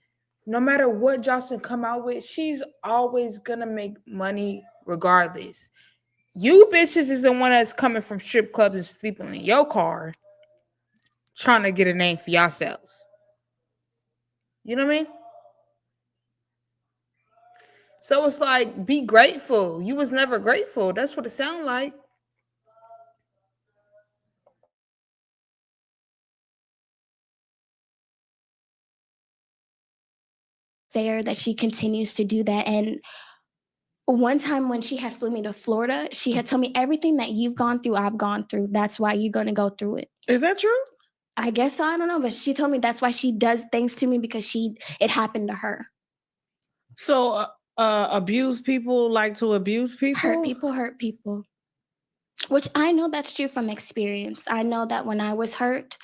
No matter what Jocelyn come out with, she's always gonna make money regardless. You bitches is the one that's coming from strip clubs and sleeping in your car, trying to get a name for yourselves. You know what I mean? So it's like, be grateful. You was never grateful. That's what it sounds like. Fair that she continues to do that. And one time when she had flew me to Florida, she had told me everything that you've gone through, I've gone through. That's why you're going to go through it. Is that true? I guess so. I don't know. But she told me that's why she does things to me, because it happened to her. So abused people like to abuse people? Hurt people. Which I know that's true from experience. I know that when I was hurt,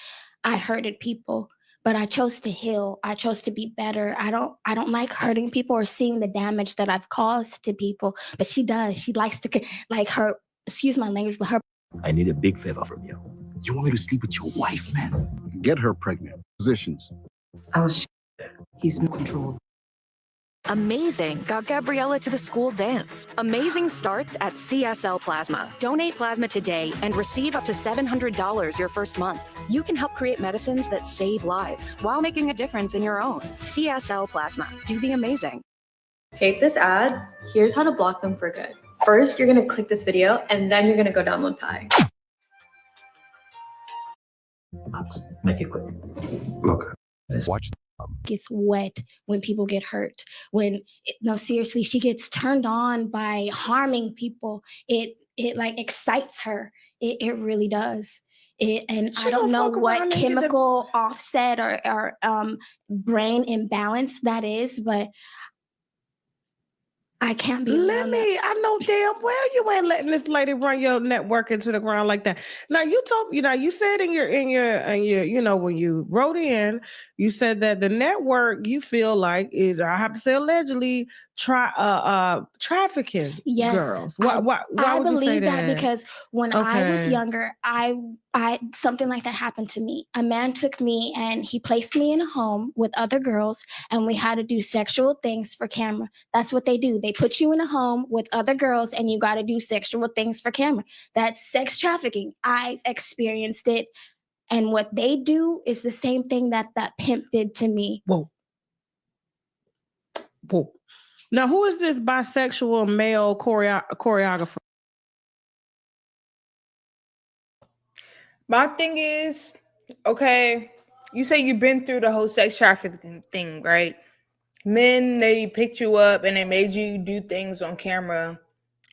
I hurted people. But I chose to heal. I chose to be better. I don't like hurting people or seeing the damage that I've caused to people. But she does. She likes to, like, her, excuse my language, but her. I need a big favor from you. You want me to sleep with your wife, man? Get her pregnant. Positions. He's in control. Amazing got Gabriella to the school dance. Amazing starts at CSL Plasma. Donate plasma today and receive up to $700 your first month. You can help create medicines that save lives while making a difference in your own. CSL Plasma. Do the amazing. Hate this ad? Here's how to block them for good. First, you're gonna click this video and then you're gonna go download Pi. Make it quick. Look. Watch. Gets wet when people get hurt. No, seriously, she gets turned on by harming people. it like excites her. It really does. And She I don't gonna know fuck what around and get the- chemical offset or brain imbalance that is, but I can't be around that. I know damn well you ain't letting this lady run your network into the ground like that. Now you told you said in your when you wrote in, you said that the network you feel like is, I have to say allegedly, trafficking Yes, girls. Why I would you say believe that? that because when I was Okay. younger, I something like that happened to me. A man took me and he placed me in a home with other girls, and we had to do sexual things for camera. That's what they do. They put you in a home with other girls, and you got to do sexual things for camera. That's sex trafficking. I've experienced it, and what they do is the same thing that pimp did to me. Whoa. Now, who is this bisexual male choreographer? My thing is, okay, you say you've been through the whole sex trafficking thing, right? Men, they picked you up and they made you do things on camera.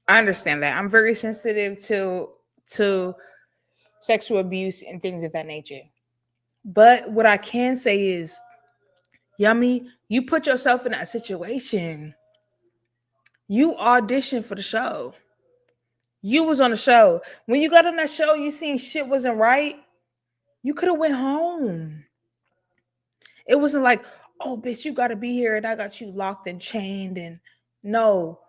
I understand that. I'm very sensitive to sexual abuse and things of that nature. But what I can say is, Yummy, you put yourself in that situation. You auditioned for the show. You was on the show. When you got on that show, you seen shit wasn't right. You could have went home. It wasn't like, oh, bitch, you got to be here and I got you locked and chained. And no,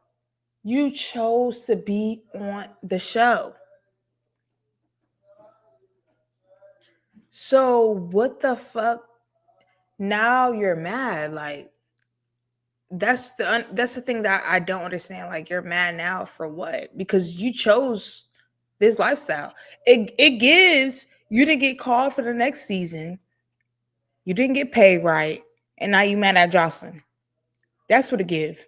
you chose to be on the show. So what the fuck? Now you're mad. Like, that's the thing that I don't understand. Like, you're mad now for what? Because you chose this lifestyle. It gives you to get called for the next season. You didn't get paid right, and now you mad at Joseline. That's what it give.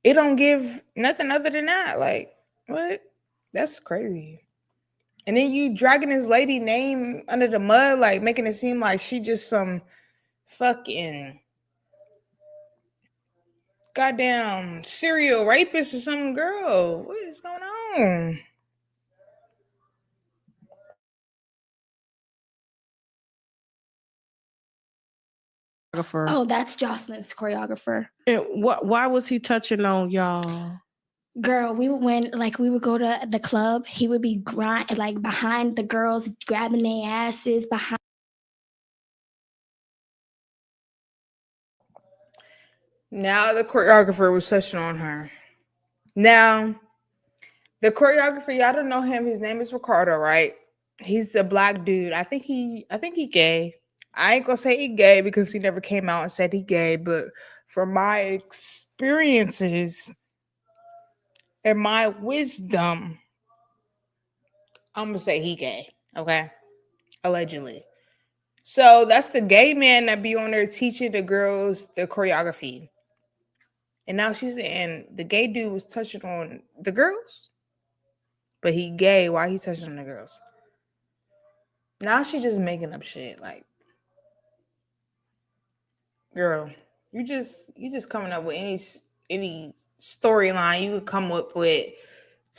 It don't give nothing other than that. Like, what? That's crazy. And then you dragging this lady name under the mud, like making it seem like she just some fucking goddamn serial rapist or some girl. What is going on? Oh, that's Joseline's choreographer. And why was he touching on y'all? Girl, we would go to the club. He would be like behind the girls, grabbing their asses behind. Now the choreographer was touching on her. Now, the choreographer, y'all don't know him. His name is Ricardo, right? He's the black dude. I think he gay. I ain't gonna say he gay because he never came out and said he gay, but from my experiences and my wisdom, I'm gonna say he gay. Okay. Allegedly. So that's the gay man that be on there teaching the girls the choreography. And now she's saying the gay dude was touching on the girls, but he gay. Why he touching on the girls? Now she just making up shit. Like, girl, you just coming up with any storyline you could come up with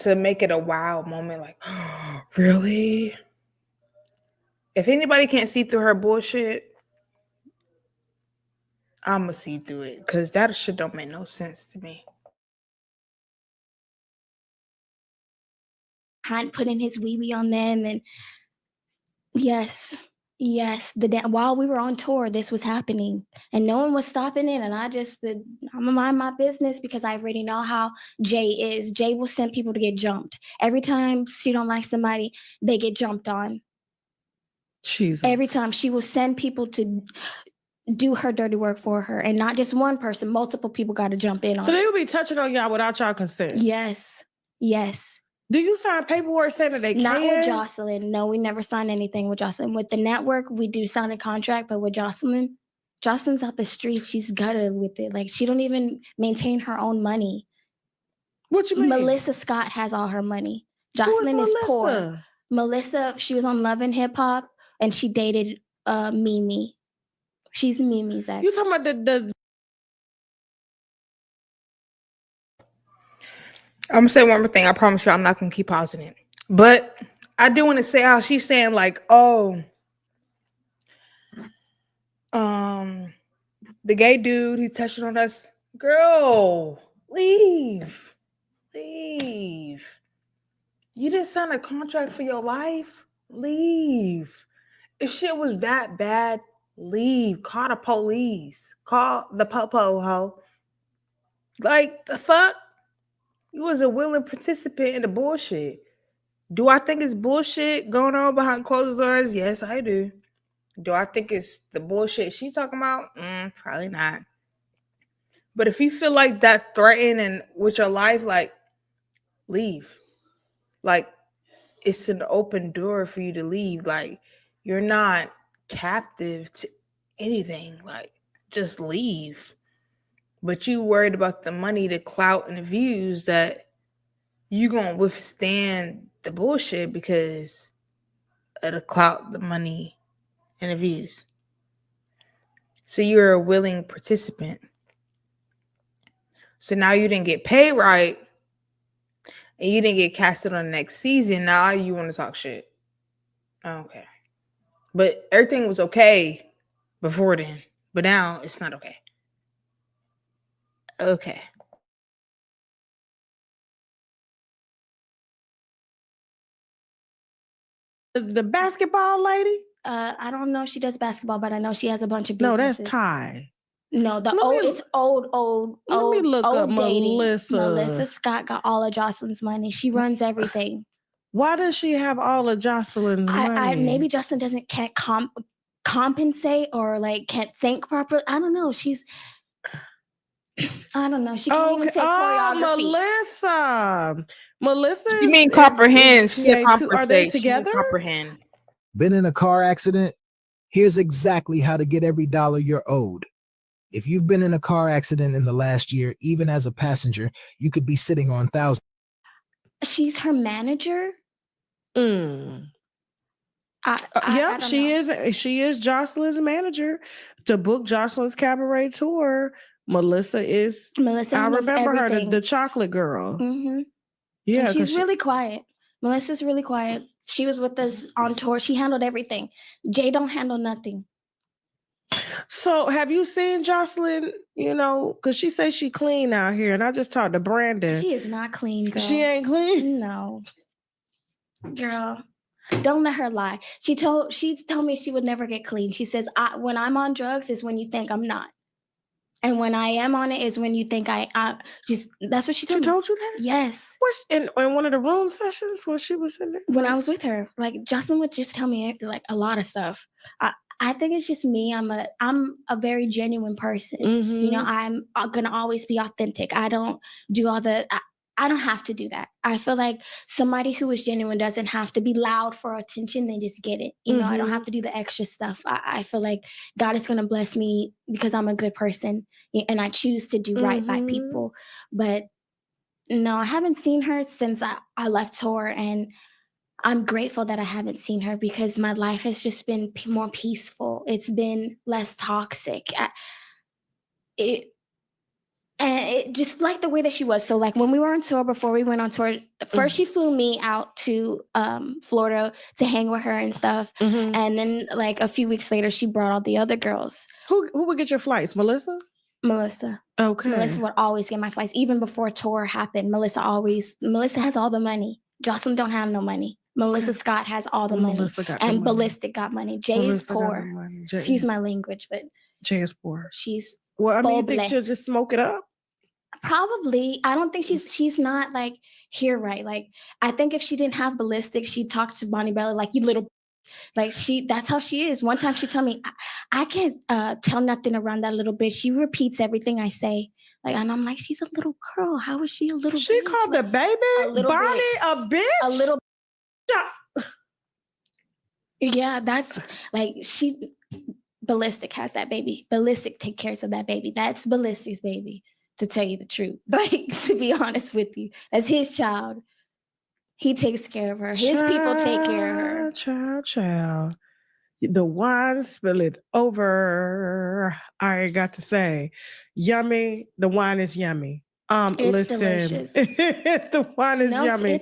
to make it a wild moment. Like, really? If anybody can't see through her bullshit, I'ma see through it because that shit don't make no sense to me. Putting his wee on them, and yes, while we were on tour, this was happening, and no one was stopping it. And I'm gonna mind my business because I already know how Jay is. Jay will send people to get jumped every time she don't like somebody. They get jumped on. Jesus. Every time she will send people to do her dirty work for her, and not just one person. Multiple people got to jump in on. So they will be touching on y'all without y'all consent. Yes. Do you sign paperwork saying that they can't? Not with Joseline. No, we never signed anything with Joseline. With the network, we do sign a contract, but with Joseline's out the street. She's gutted with it. Like, she don't even maintain her own money. What you mean? Melissa Scott has all her money. Joseline is poor. Melissa, she was on Love and Hip Hop, and she dated Mimi. She's Mimi's ex. You talking about the I'm gonna say one more thing. I promise you, I'm not gonna keep pausing it. But I do want to say how she's saying like, oh, the gay dude, he touching on us. Girl, leave, leave. You didn't sign a contract for your life. Leave. If shit was that bad, leave. Call the police. Call the popo ho. Like the fuck. You was a willing participant in the bullshit. Do I think it's bullshit going on behind closed doors? Yes, I do. Do I think it's the bullshit she's talking about? Probably not. But if you feel like that threatening with your life, like, leave. Like, it's an open door for you to leave. Like, you're not captive to anything. Like, just leave. But you worried about the money, the clout, and the views that you gonna withstand the bullshit because of the clout, the money, and the views. So you're a willing participant. So now you didn't get paid right and you didn't get casted on the next season. Now you want to talk shit. Okay. But everything was okay before then. But now it's not okay. Okay. The basketball lady? I don't know if she does basketball, but I know she has a bunch of No, businesses. that's Ty. No, Let me- it's old. Let me look up dating. Melissa. Melissa Scott got all of Joseline's money. She runs everything. Why does she have all of Joseline's money? Maybe Jocelyn can't compensate or like can't think properly. I don't know. I don't know. She can't even say choreography. Melissa. You mean comprehend? She said are they together? Comprehend. Been in a car accident? Here's exactly how to get every dollar you're owed. If you've been in a car accident in the last year, even as a passenger, you could be sitting on thousands. She's her manager. Yep, I she is. She is Joseline's manager to book Joseline's cabaret tour. Melissa is. I remember her, the chocolate girl. Mm-hmm. Yeah, and she's really quiet. Melissa's really quiet. She was with us on tour. She handled everything. Jay don't handle nothing. So have you seen Joseline, because she says she clean out here, and I just talked to Brandon. She is not clean, girl. She ain't clean? No. Girl, don't let her lie. She told me she would never get clean. She says, when I'm on drugs is when you think I'm not. And when I am on it is when you think that's what she told me. She told you that? Yes. In one of the room sessions when she was in there? When I was with her, like Jocelyn would just tell me like a lot of stuff. I think it's just me. I'm a very genuine person. Mm-hmm. I'm gonna always be authentic. I don't do all the. I don't have to do that. I feel like somebody who is genuine doesn't have to be loud for attention. They just get it. I don't have to do the extra stuff. I feel like God is gonna bless me because I'm a good person and I choose to do right by people. But no, I haven't seen her since I left tour, and I'm grateful that I haven't seen her because my life has just been more peaceful. It's been less toxic. It just like the way that she was. So like when we were on tour, before we went on tour, first she flew me out to Florida to hang with her and stuff. And then like a few weeks later, she brought all the other girls. Who would get your flights? Melissa? Okay. Melissa would always get my flights. Even before tour happened, Melissa has all the money. Jocelyn don't have no money. Melissa Scott has all the money. And Ballistic got money. Jay is poor. Excuse my language, but Jay is poor. She's you think she'll just smoke it up? Probably. I don't think she's not like here right. Like I think if she didn't have Ballistic, she'd talk to Bonnie Bella like you little like that's how she is. One time she told me I can't tell nothing around that little bitch. She repeats everything I say. Like and I'm like, she's a little girl. How is she a little She bitch? called the baby Bonnie a bitch? A little Yeah, that's like Ballistic has that baby. Ballistic take care of that baby. That's Ballistic's baby, to tell you the truth. Like, to be honest with you, that's his child. He takes care of her. His people take care of her. Child. The wine spilleth over. I got to say, yummy. The wine is yummy. It's Listen, delicious. the wine is yummy.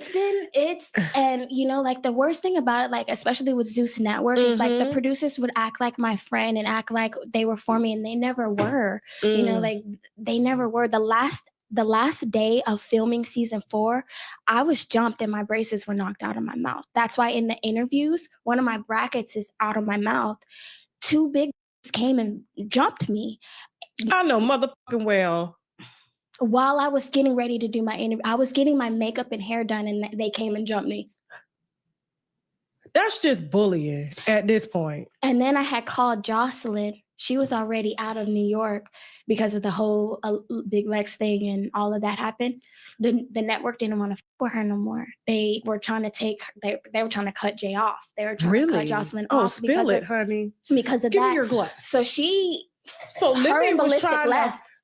And like the worst thing about it, like especially with Zeus Network, is like the Mhm. producers would act like my friend and act like they were for me, and they never were. Like they never were. The last day of filming season 4, I was jumped and my braces were knocked out of my mouth. That's why in the interviews, one of my brackets is out of my mouth. 2 big came and jumped me. I know motherfucking well. While I was getting ready to do my interview, I was getting my makeup and hair done, and they came and jumped me. That's just bullying at this point. And then I had called Joseline. She was already out of New York because of the whole Big Lex thing and all of that happened. The network didn't want to with her no more. They were trying to they were trying to cut Jay off. They were trying to cut Joseline off. Oh, spill it, honey. Because of Give that. me your glass. So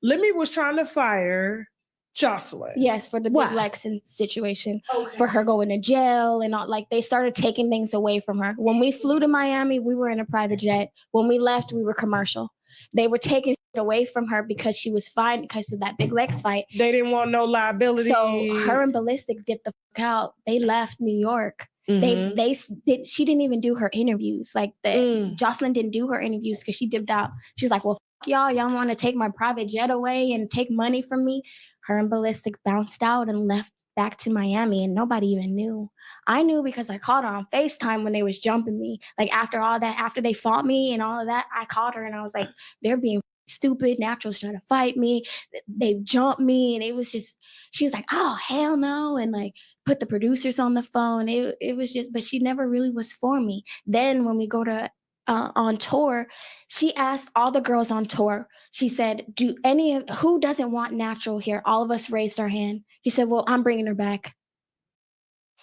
Lemmy was trying to fire Joseline. Yes, for the Big Lex situation, for her going to jail and all. Like they started taking things away from her. When we flew to Miami, we were in a private jet. When we left, we were commercial. They were taking away from her because she was fine because of that Big Lex fight. They didn't want no liability. So her and Ballistic dipped the fuck out. They left New York. Mm-hmm. She didn't even do her interviews. Like Joseline didn't do her interviews because she dipped out. She's like, well, fuck y'all want to take my private jet away and take money from me. Her and Ballistic bounced out and left back to Miami, and nobody even knew. I knew because I called her on FaceTime when they was jumping me. Like after all that, after they fought me and all of that, I called her and I was like, they're being stupid. Natural's trying to fight me. They jumped me, and it was just, she was like, oh, hell no. And like put the producers on the phone. It was just, but she never really was for me. Then when we go to on tour, she asked all the girls on tour, she said, who doesn't want Natural here? All of us raised our hand. She said, well, I'm bringing her back.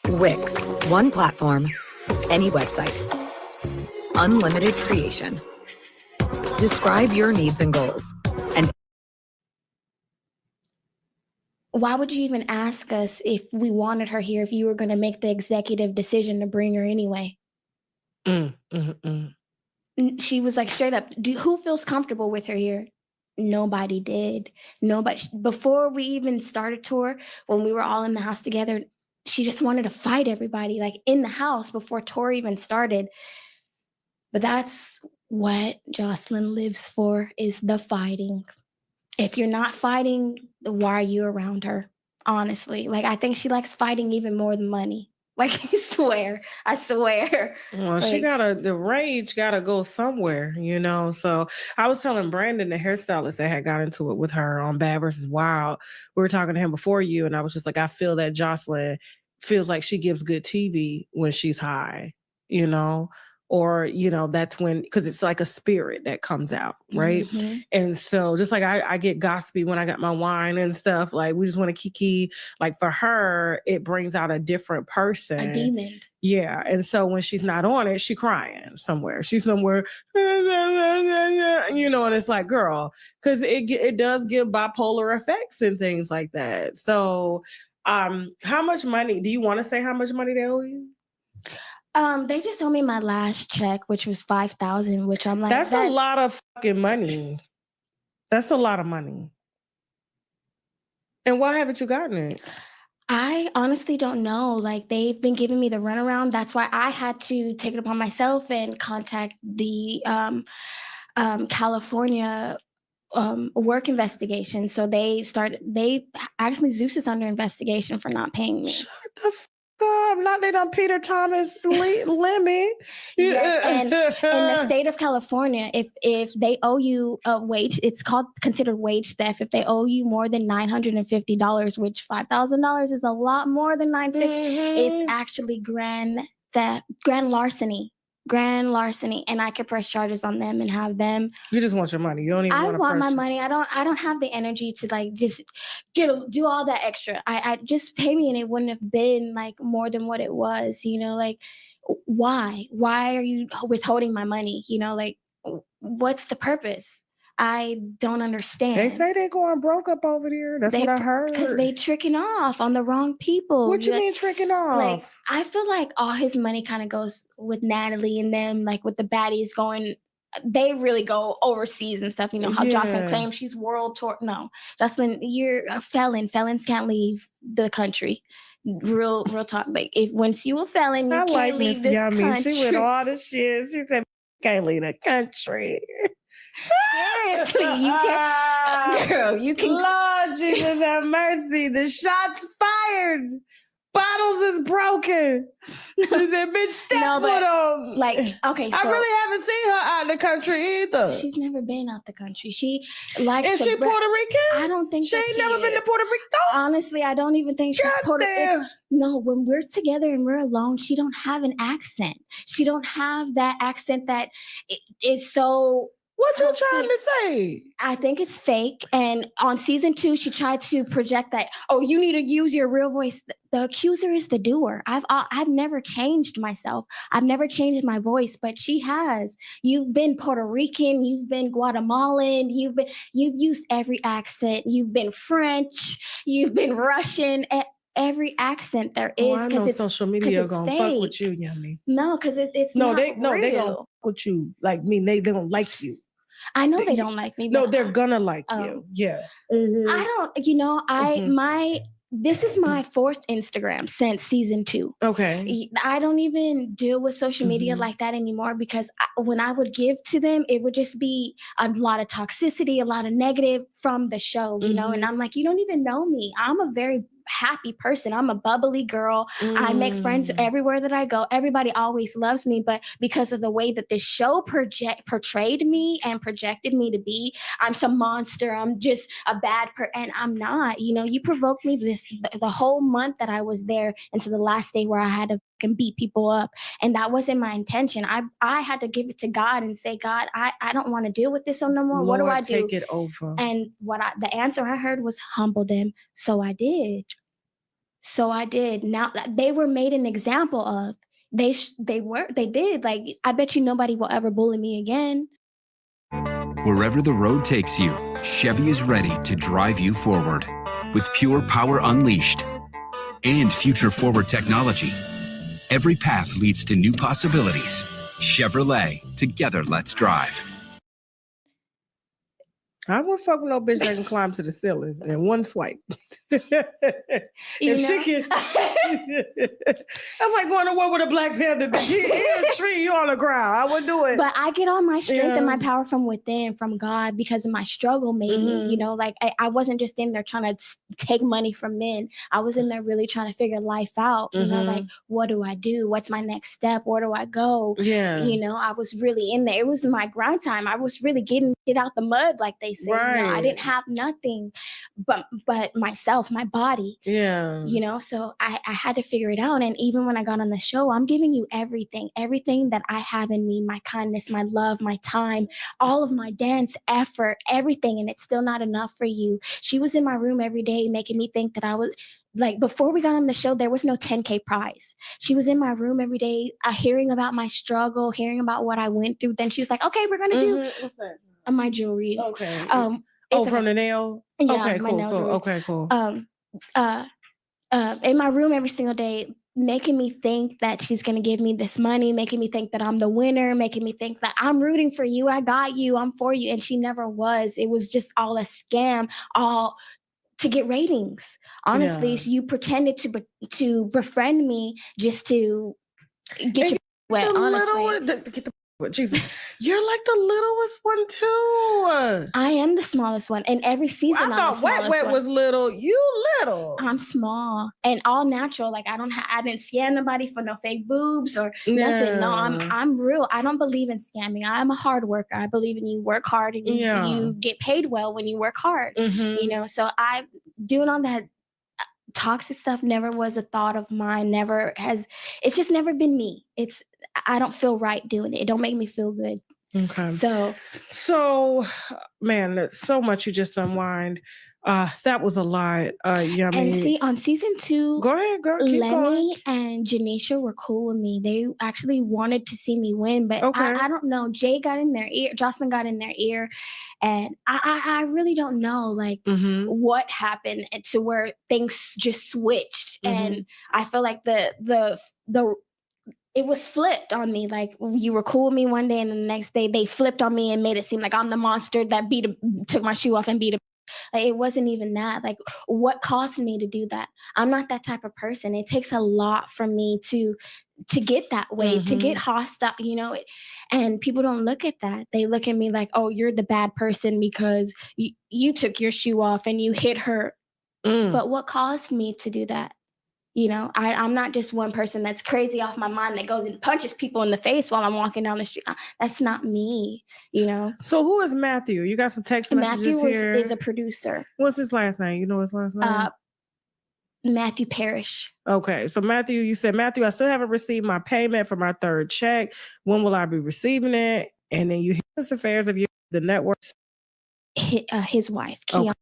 Wix, one platform, any website, unlimited creation. Describe your needs and goals. And why would you even ask us if we wanted her here if you were going to make the executive decision to bring her anyway? She was like, straight up, who feels comfortable with her here? Nobody did. Nobody. Before we even started tour, when we were all in the house together, she just wanted to fight everybody, like in the house before tour even started. But that's what Joseline lives for, is the fighting. If you're not fighting, why are you around her? Honestly, like I think she likes fighting even more than money. Like I swear. Well, like, the rage gotta go somewhere, So I was telling Brandon, the hairstylist that had got into it with her on Bad vs. Wild. We were talking to him before you, and I was just like, I feel that Joseline feels like she gives good TV when she's high, or that's when, because it's like a spirit that comes out, right? Mm-hmm. And so just like I get gossipy when I got my wine and stuff, like we just want to kiki. Like for her, it brings out a different person, a demon. Yeah. And so when she's not on it, she's crying somewhere. She's somewhere, and it's like, girl, because it does give bipolar effects and things like that. So how much money do you want to say how much money they owe you? They just told me my last check, which was $5,000, which I'm like, that's a lot of fucking money. That's a lot of money. And why haven't you gotten it? I honestly don't know. Like they've been giving me the runaround. That's why I had to take it upon myself and contact the California work investigation. So actually Zeus is under investigation for not paying me. Shut the fuck up. Not they done Peter Thomas Lemmy. Yes, and in the state of California, if they owe you a wage, it's considered wage theft. If they owe you more than $950, which $5,000 is a lot more than $950, it's actually grand larceny. Grand larceny, and I could press charges on them and have them. You just want your money. You don't even. I want my money. I don't have the energy to like just do all that extra. I just pay me, and it wouldn't have been like more than what it was. Like why are you withholding my money? Like what's the purpose? I don't understand. They say they're going broke up over there. That's what I heard. Because they tricking off on the wrong people. What you mean tricking off? Like I feel like all his money kind of goes with Natalie and them, like with the baddies going they really go overseas and stuff. You know how Joseline Yeah. claims she's world tour. No, Joseline, you're a felon. Felons can't leave the country. Real talk. Like if once you a felon, you I can't like leave Miss this Yummy. country. She went all the shit. She said, can't leave the country. Seriously, you can't, girl. You can. Lord Jesus have mercy. The shots fired. Bottles is broken. She said, bitch, step with them. Like, okay, so I really haven't seen her out in the country either. she's never been out the country. She likes. Is to she Puerto Rican? I don't think she that ain't never been to is. Puerto Rico. Honestly, I don't even think she's God Puerto damn. Rican. No, when we're together and we're alone, she don't have an accent. She don't have that accent that is so. What you trying to say? I think it's fake. And on season 2, she tried to project that, oh, you need to use your real voice. The accuser is the doer. I've never changed myself. I've never changed my voice, but she has. You've been Puerto Rican, you've been Guatemalan, you've used every accent. You've been French, you've been Russian. Every accent there is. I know social media gonna fuck with you, Yummy. No, because it's no, not they real. they gonna fuck with you. Like me, they don't like you. I know they don't like me. No, but they're gonna like you. Yeah. I don't. This is my 4th Instagram since season 2. Okay. I don't even deal with social media like that anymore because when I would give to them, it would just be a lot of toxicity, a lot of negative from the show, you know? And I'm like, you don't even know me. I'm a very happy person. I'm a bubbly girl. I make friends everywhere that I go. Everybody always loves me, but because of the way that this show portrayed me and projected me to be, I'm some monster. I'm just a bad and I'm not. You know, you provoked me the whole month that I was there until the last day where I had to fucking beat people up, and that wasn't my intention. I had to give it to God and say, God, I don't want to deal with this no more. Lord, what do I do? Take it over. And the answer I heard was humble them. So I did. Now they were made an example of. They did. Like, I bet you nobody will ever bully me again. Wherever the road takes you, Chevy is ready to drive you forward. With pure power unleashed and future-forward technology, every path leads to new possibilities. Chevrolet, together let's drive. I won't fuck with no bitch that can climb to the ceiling in one swipe. If she can, that's like going to war with a Black Panther bitch. He in a tree, you on the ground. I would do it. But I get all my strength and my power from within, from God, because of my struggle made me, you know, like I wasn't just in there trying to take money from men. I was in there really trying to figure life out, you know, like, what do I do? What's my next step? Where do I go? Yeah. You know, I was really in there. It was my grind time. I was really getting it out the mud, like they say. Right. You know, I didn't have nothing but myself, my body. Yeah. You know, so I had to figure it out. And even when I got on the show, I'm giving you everything that I have in me, my kindness, my love, my time, all of my dance effort, everything. And it's still not enough for you. She was in my room every day making me think that I was like, before we got on the show, there was no 10K prize. She was in my room every day, hearing about my struggle, hearing about what I went through. Then she was like, okay, we're going to do What's that? My jewelry. Okay. From the nail? Yeah, okay, my cool. nail jewelry. Okay, cool. In my room every single day, making me think that she's going to give me this money, making me think that I'm the winner, making me think that I'm rooting for you, I got you, I'm for you. And she never was. It was just all a scam, all to get ratings. Honestly, you pretended to befriend me just to get your wet, honestly. Jesus, you're like the littlest one too. I am the smallest one, and every season I thought Wet was little. You little. I'm small and all natural. Like I didn't scam nobody for no fake boobs or nothing. No, I'm real. I don't believe in scamming. I'm a hard worker. I believe in you work hard and you get paid well when you work hard. You know, so I doing all that toxic stuff never was a thought of mine. It's just never been me. I don't feel right doing it. It don't make me feel good. Okay. So man, there's so much you just unwind. That was a lot. Yummy. And see, on season 2, go ahead, girl. Keep Lenny going. and Janisha were cool with me. They actually wanted to see me win, but I don't know. Jay got in their ear. Joseline got in their ear, and I really don't know like what happened to where things just switched. And I feel like the it was flipped on me. Like, you were cool with me one day, and the next day they flipped on me and made it seem like I'm the monster that took my shoe off and beat a. Like, it wasn't even that. Like, what caused me to do that? I'm not that type of person. It takes a lot for me to get that way, to get hostile, and people don't look at that. They look at me like, oh, you're the bad person because you took your shoe off and you hit her. But what caused me to do that? I'm not just one person that's crazy off my mind that goes and punches people in the face while I'm walking down the street. That's not me, So who is Matthew? You got some text messages here. Matthew is a producer. What's his last name? You know his last name? Matthew Parrish. Okay, so Matthew, you said, Matthew, I still haven't received my payment for my third check. When will I be receiving it? And then you hear the affairs of the network. His wife, Kiana. Okay.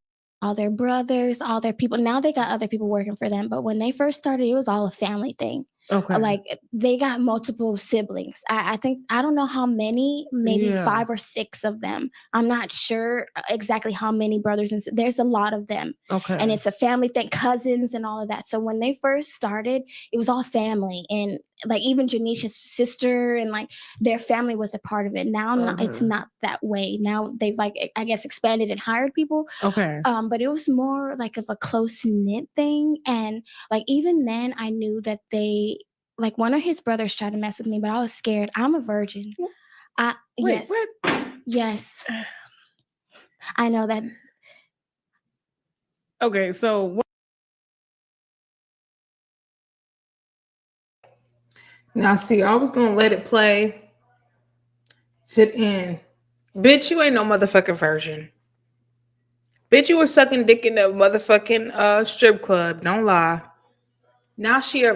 All their brothers, all their people. Now they got other people working for them. But when they first started, it was all a family thing. Okay. Like, they got multiple siblings. I think, I don't know how many, maybe 5 or 6 of them. I'm not sure exactly how many brothers and there's a lot of them. Okay. And it's a family thing, cousins and all of that. So when they first started, it was all family. And like, even Janisha's sister and like their family was a part of it. Now it's not that way. Now they've, like, I guess, expanded and hired people. Okay. But it was more like of a close knit thing. And like, even then I knew that like, one of his brothers tried to mess with me, but I was scared. I'm a virgin. Wait, what? Yes. I know that. Okay, so now, see, I was gonna let it play to the end. Bitch, you ain't no motherfucking virgin. Bitch, you was sucking dick in the motherfucking strip club. Don't lie. Now she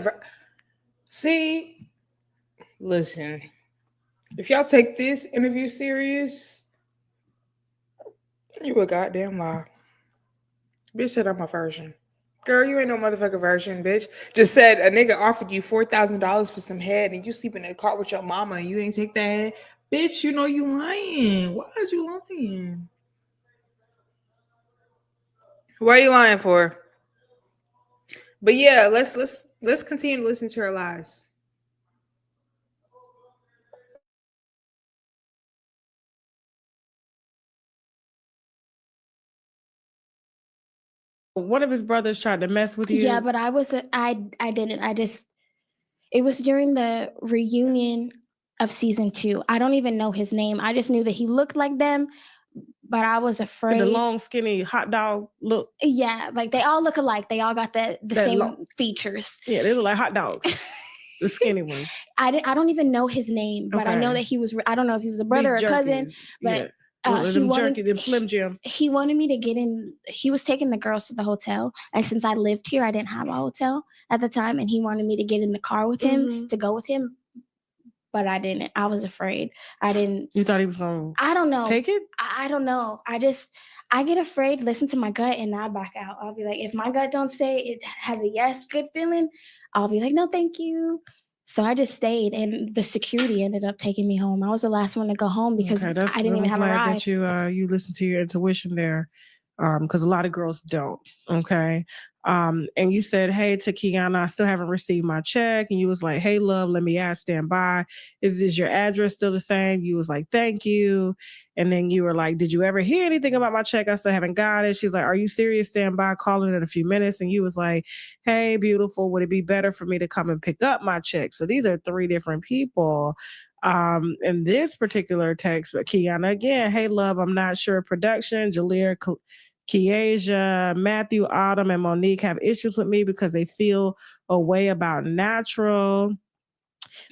see, listen. If y'all take this interview serious, you a goddamn lie. Bitch said I'm a virgin. Girl, you ain't no motherfucking virgin, bitch. Just said a nigga offered you $4,000 for some head and you sleeping in the car with your mama and you didn't take that. Bitch, you know you lying. Why is you lying? What are you lying for? But yeah, let's continue to listen to her lies. one of his brothers tried to mess with you. Yeah, but I didn't. It was during the reunion of season 2. I don't even know his name. I just knew that he looked like them, but I was afraid. The long, skinny hot dog look. Yeah, like they all look alike. They all got the same features. Yeah, they look like hot dogs. The skinny ones. I don't even know his name, but I know that he was. I don't know if he was a brother or a cousin, but. Yeah. Them Slim Jims. He wanted me to get in. He was taking the girls to the hotel, and since I lived here, I didn't have a hotel at the time, and he wanted me to get in the car with him to go with him, but I didn't. I was afraid. I didn't. You thought he was gonna? I don't know. Take it? I don't know. I get afraid. Listen to my gut, and I back out. I'll be like, if my gut don't say it has a yes, good feeling, I'll be like, no, thank you. So I just stayed, and the security ended up taking me home. I was the last one to go home because I didn't even have a ride. That you listen to your intuition there, because a lot of girls don't. Okay, and you said, "Hey, to Kiana, I still haven't received my check," and you was like, "Hey, love, let me ask, stand by. Is your address still the same?" You was like, "Thank you," and then you were like, "Did you ever hear anything about my check? I still haven't got it." She's like, "Are you serious? Stand by, calling in a few minutes," and you was like, "Hey, beautiful, would it be better for me to come and pick up my check?" So these are 3 different people. In this particular text, but Kiana again, "Hey, love, I'm not sure. Production, Jalir, Kiasia, Matthew, Autumn, and Monique have issues with me because they feel a way about natural,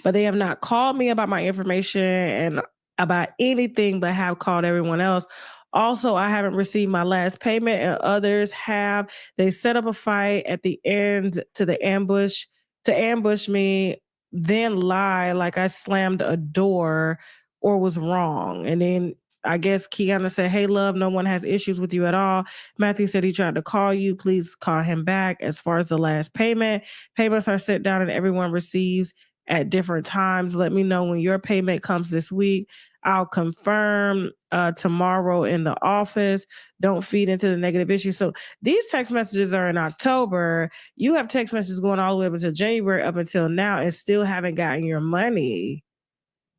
but they have not called me about my information and about anything, but have called everyone else. Also, I haven't received my last payment and others have. They set up a fight at the end to ambush me, then lie like I slammed a door or was wrong." And then I guess Kiana said, "Hey, love, no one has issues with you at all. Matthew said he tried to call you. Please call him back. As far as the last payment, payments are set down and everyone receives at different times. Let me know when your payment comes this week. I'll confirm tomorrow in the office. Don't feed into the negative issue. So these text messages are in October. You have text messages going all the way up until January, up until now, and still haven't gotten your money.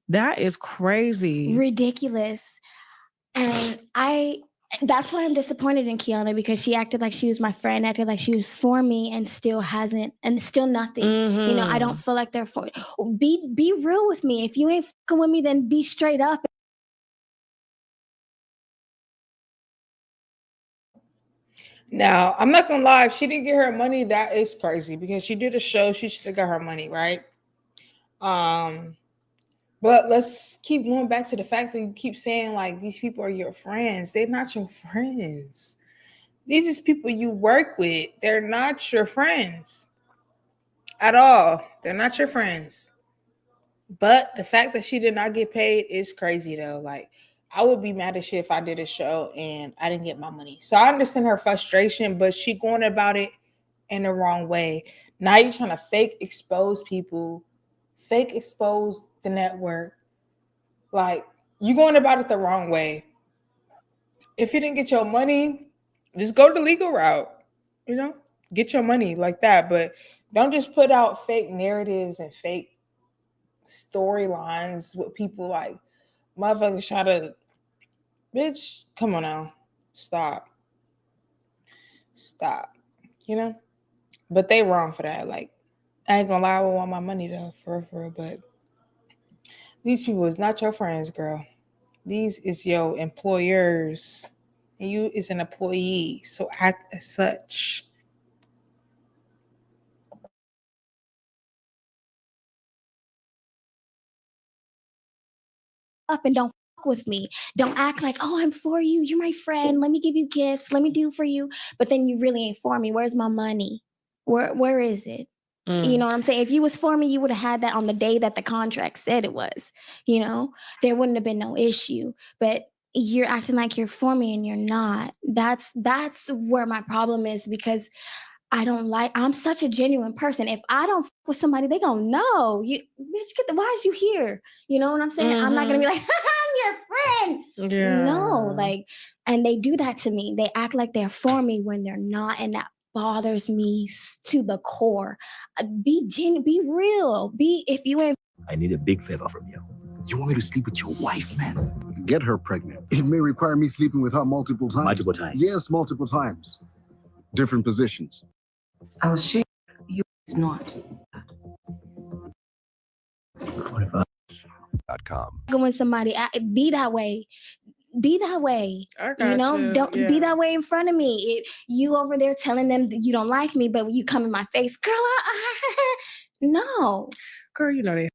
That is crazy. Ridiculous. And that's why I'm disappointed in Kiana, because she acted like she was my friend, acted like she was for me, and still hasn't, and still nothing. You know, I don't feel like they're for. Be real with me. If you ain't fucking with me, then be straight up. Now, I'm not gonna lie, if she didn't get her money, that is crazy because she did a show, she should have got her money, right? But let's keep going back to the fact that you keep saying like these people are your friends. They're not your friends. These is people you work with. They're not your friends at all. They're not your friends. But the fact that she did not get paid is crazy though. Like I would be mad as shit if I did a show and I didn't get my money. So I understand her frustration, but she going about it in the wrong way. Now you're trying to fake expose people, fake expose the network. Like you going about it the wrong way. If you didn't get your money, just go the legal route. You know, get your money like that. But don't just put out fake narratives and fake storylines with people like motherfuckers try to, bitch, come on now. Stop. You know? But they wrong for that. Like, I ain't gonna lie, I would want my money though, for real, but these people is not your friends, girl. These is your employers. And you is an employee. So act as such. Up and don't fuck with me. Don't act like, oh, I'm for you. You're my friend. Let me give you gifts. Let me do for you. But then you really ain't for me. Where's my money? Where is it? You know what I'm saying? If you was for me, you would have had that on the day that the contract said it was. You know, there wouldn't have been no issue. But you're acting like you're for me and you're not. That's where my problem is, because I'm such a genuine person. If I don't fuck with somebody, they gonna know. You bitch, why is you here? You know what I'm saying? I'm not gonna be like, I'm your friend. Yeah. No, like, and they do that to me. They act like they're for me when they're not, and that bothers me to the core. Be real. If you ain't. I need a big favor from you. You want me to sleep with your wife, man? Get her pregnant. It may require me sleeping with her multiple times. Multiple times? Yes, multiple times. Different positions. I was sure you was not. What about .com. When somebody be that way. Be that way. I got you know, you. don't be that way in front of me. You over there telling them that you don't like me, but when you come in my face, girl, no. Girl, you know they.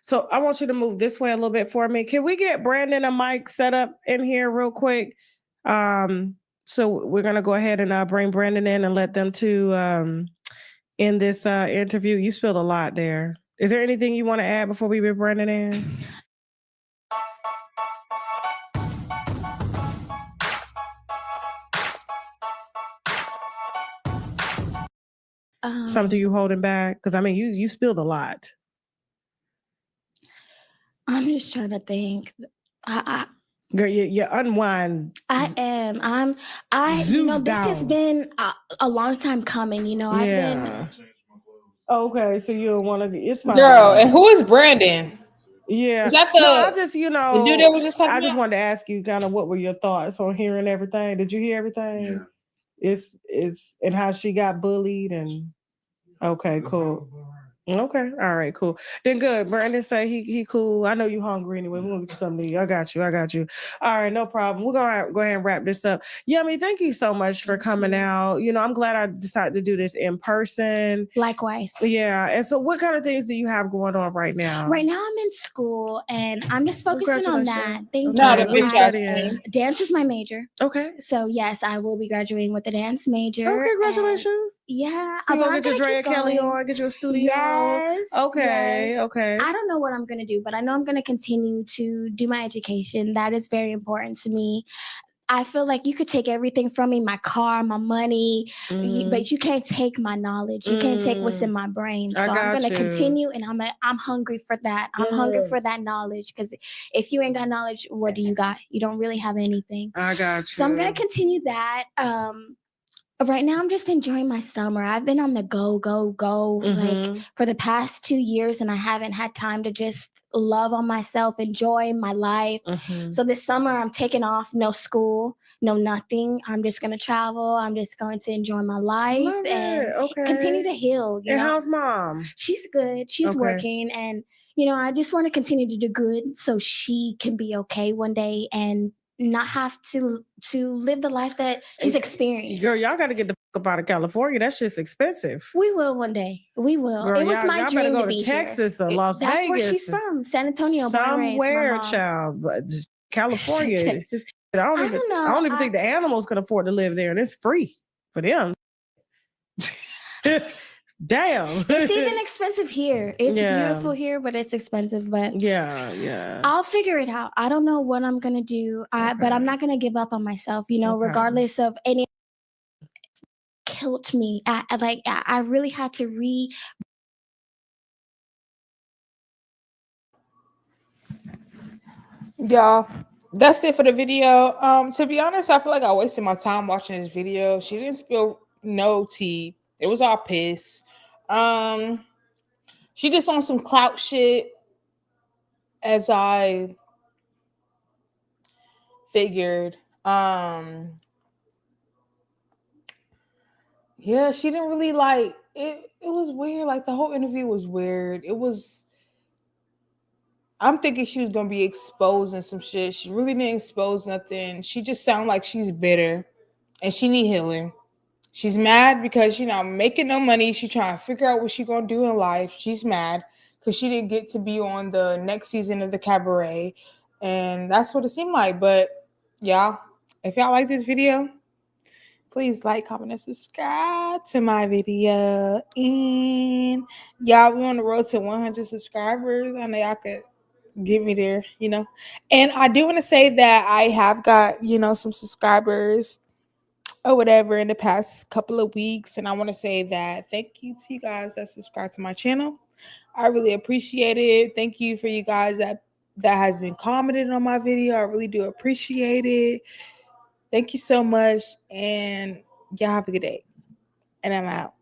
So I want you to move this way a little bit for me. Can we get Brandon and Mike set up in here real quick? So we're gonna go ahead and bring Brandon in and let them two in this interview. You spilled a lot there. Is there anything you want to add before we bring Brandon in? Something you holding back? Because I mean, you spilled a lot. I'm just trying to think. Girl, you unwind. I am. You know, this has been a long time coming. You know, I've been. Okay, so you're one of the. It's fine. Girl, and who is Brandon? Yeah. Is that the? No, I just the dude that was just talking I just about? wanted to ask you kind of what were your thoughts on hearing everything. Did you hear everything? Yeah. It's and how she got bullied and. Okay, cool. Okay, all right, cool. Then good. Brandon say he cool. I know you hungry anyway. We're gonna get you something to eat. I got you. All right, no problem. We're gonna go ahead and wrap this up. Yummy, thank you so much for coming out. You know, I'm glad I decided to do this in person. Likewise. Yeah. And so what kind of things do you have going on right now? Right now I'm in school and I'm just focusing on that. Thank Not a you. bitch ass name. Dance is my major. Okay. So yes, I will be graduating with a dance major. Oh, congratulations. Yeah. So you gonna get your Drea Kelly on, get you a studio. Yes. Okay. Yes. Okay. I don't know what I'm gonna do, but I know I'm gonna continue to do my education. That is very important to me. I feel like you could take everything from me, my car, my money, but you can't take my knowledge. You can't take what's in my brain. So I'm going to continue, and I'm hungry for that. I'm hungry for that knowledge, because if you ain't got knowledge, what do you got? You don't really have anything. I got you. So I'm going to continue that. Right now, I'm just enjoying my summer. I've been on the go, like for the past 2 years, and I haven't had time to just love on myself, enjoy my life. So this summer, I'm taking off, no school, no nothing. I'm just going to travel. I'm just going to enjoy my life and continue to heal. And how's mom? She's good. She's working, and I just want to continue to do good so she can be okay one day and not have to live the life that she's experienced. Girl, y'all got to get the fuck up out of California. That shit's expensive. We will one day. We will. Girl, it was my dream to be Texas here. or Las That's Vegas. Where she's from, San Antonio. Somewhere, child. But just California. I don't even think the animals could afford to live there, and it's free for them. Damn. It's even expensive here. It's beautiful here, but it's expensive. But yeah. I'll figure it out. I don't know what I'm gonna do. But I'm not gonna give up on myself, regardless of any killed me. I really had to Y'all, that's it for the video. To be honest, I feel like I wasted my time watching this video. She didn't spill no tea. It was all piss. She just on some clout shit, as I figured. Yeah, she didn't really like it. It was weird. Like the whole interview was weird. I'm thinking she was gonna be exposing some shit. She really didn't expose nothing. She just sounded like she's bitter and she need healing. She's mad because making no money. She trying to figure out what she gonna do in life. She's mad because she didn't get to be on the next season of the cabaret, and that's what it seemed like. But y'all, if y'all like this video, please like, comment, and subscribe to my video. And y'all, we on the road to 100 subscribers. I know y'all could get me there, And I do want to say that I have got, some subscribers or whatever in the past couple of weeks. And I want to say that thank you to you guys that subscribe to my channel. I really appreciate it. Thank you for you guys that has been commenting on my video. I really do appreciate it. Thank you so much. And y'all have a good day. And I'm out.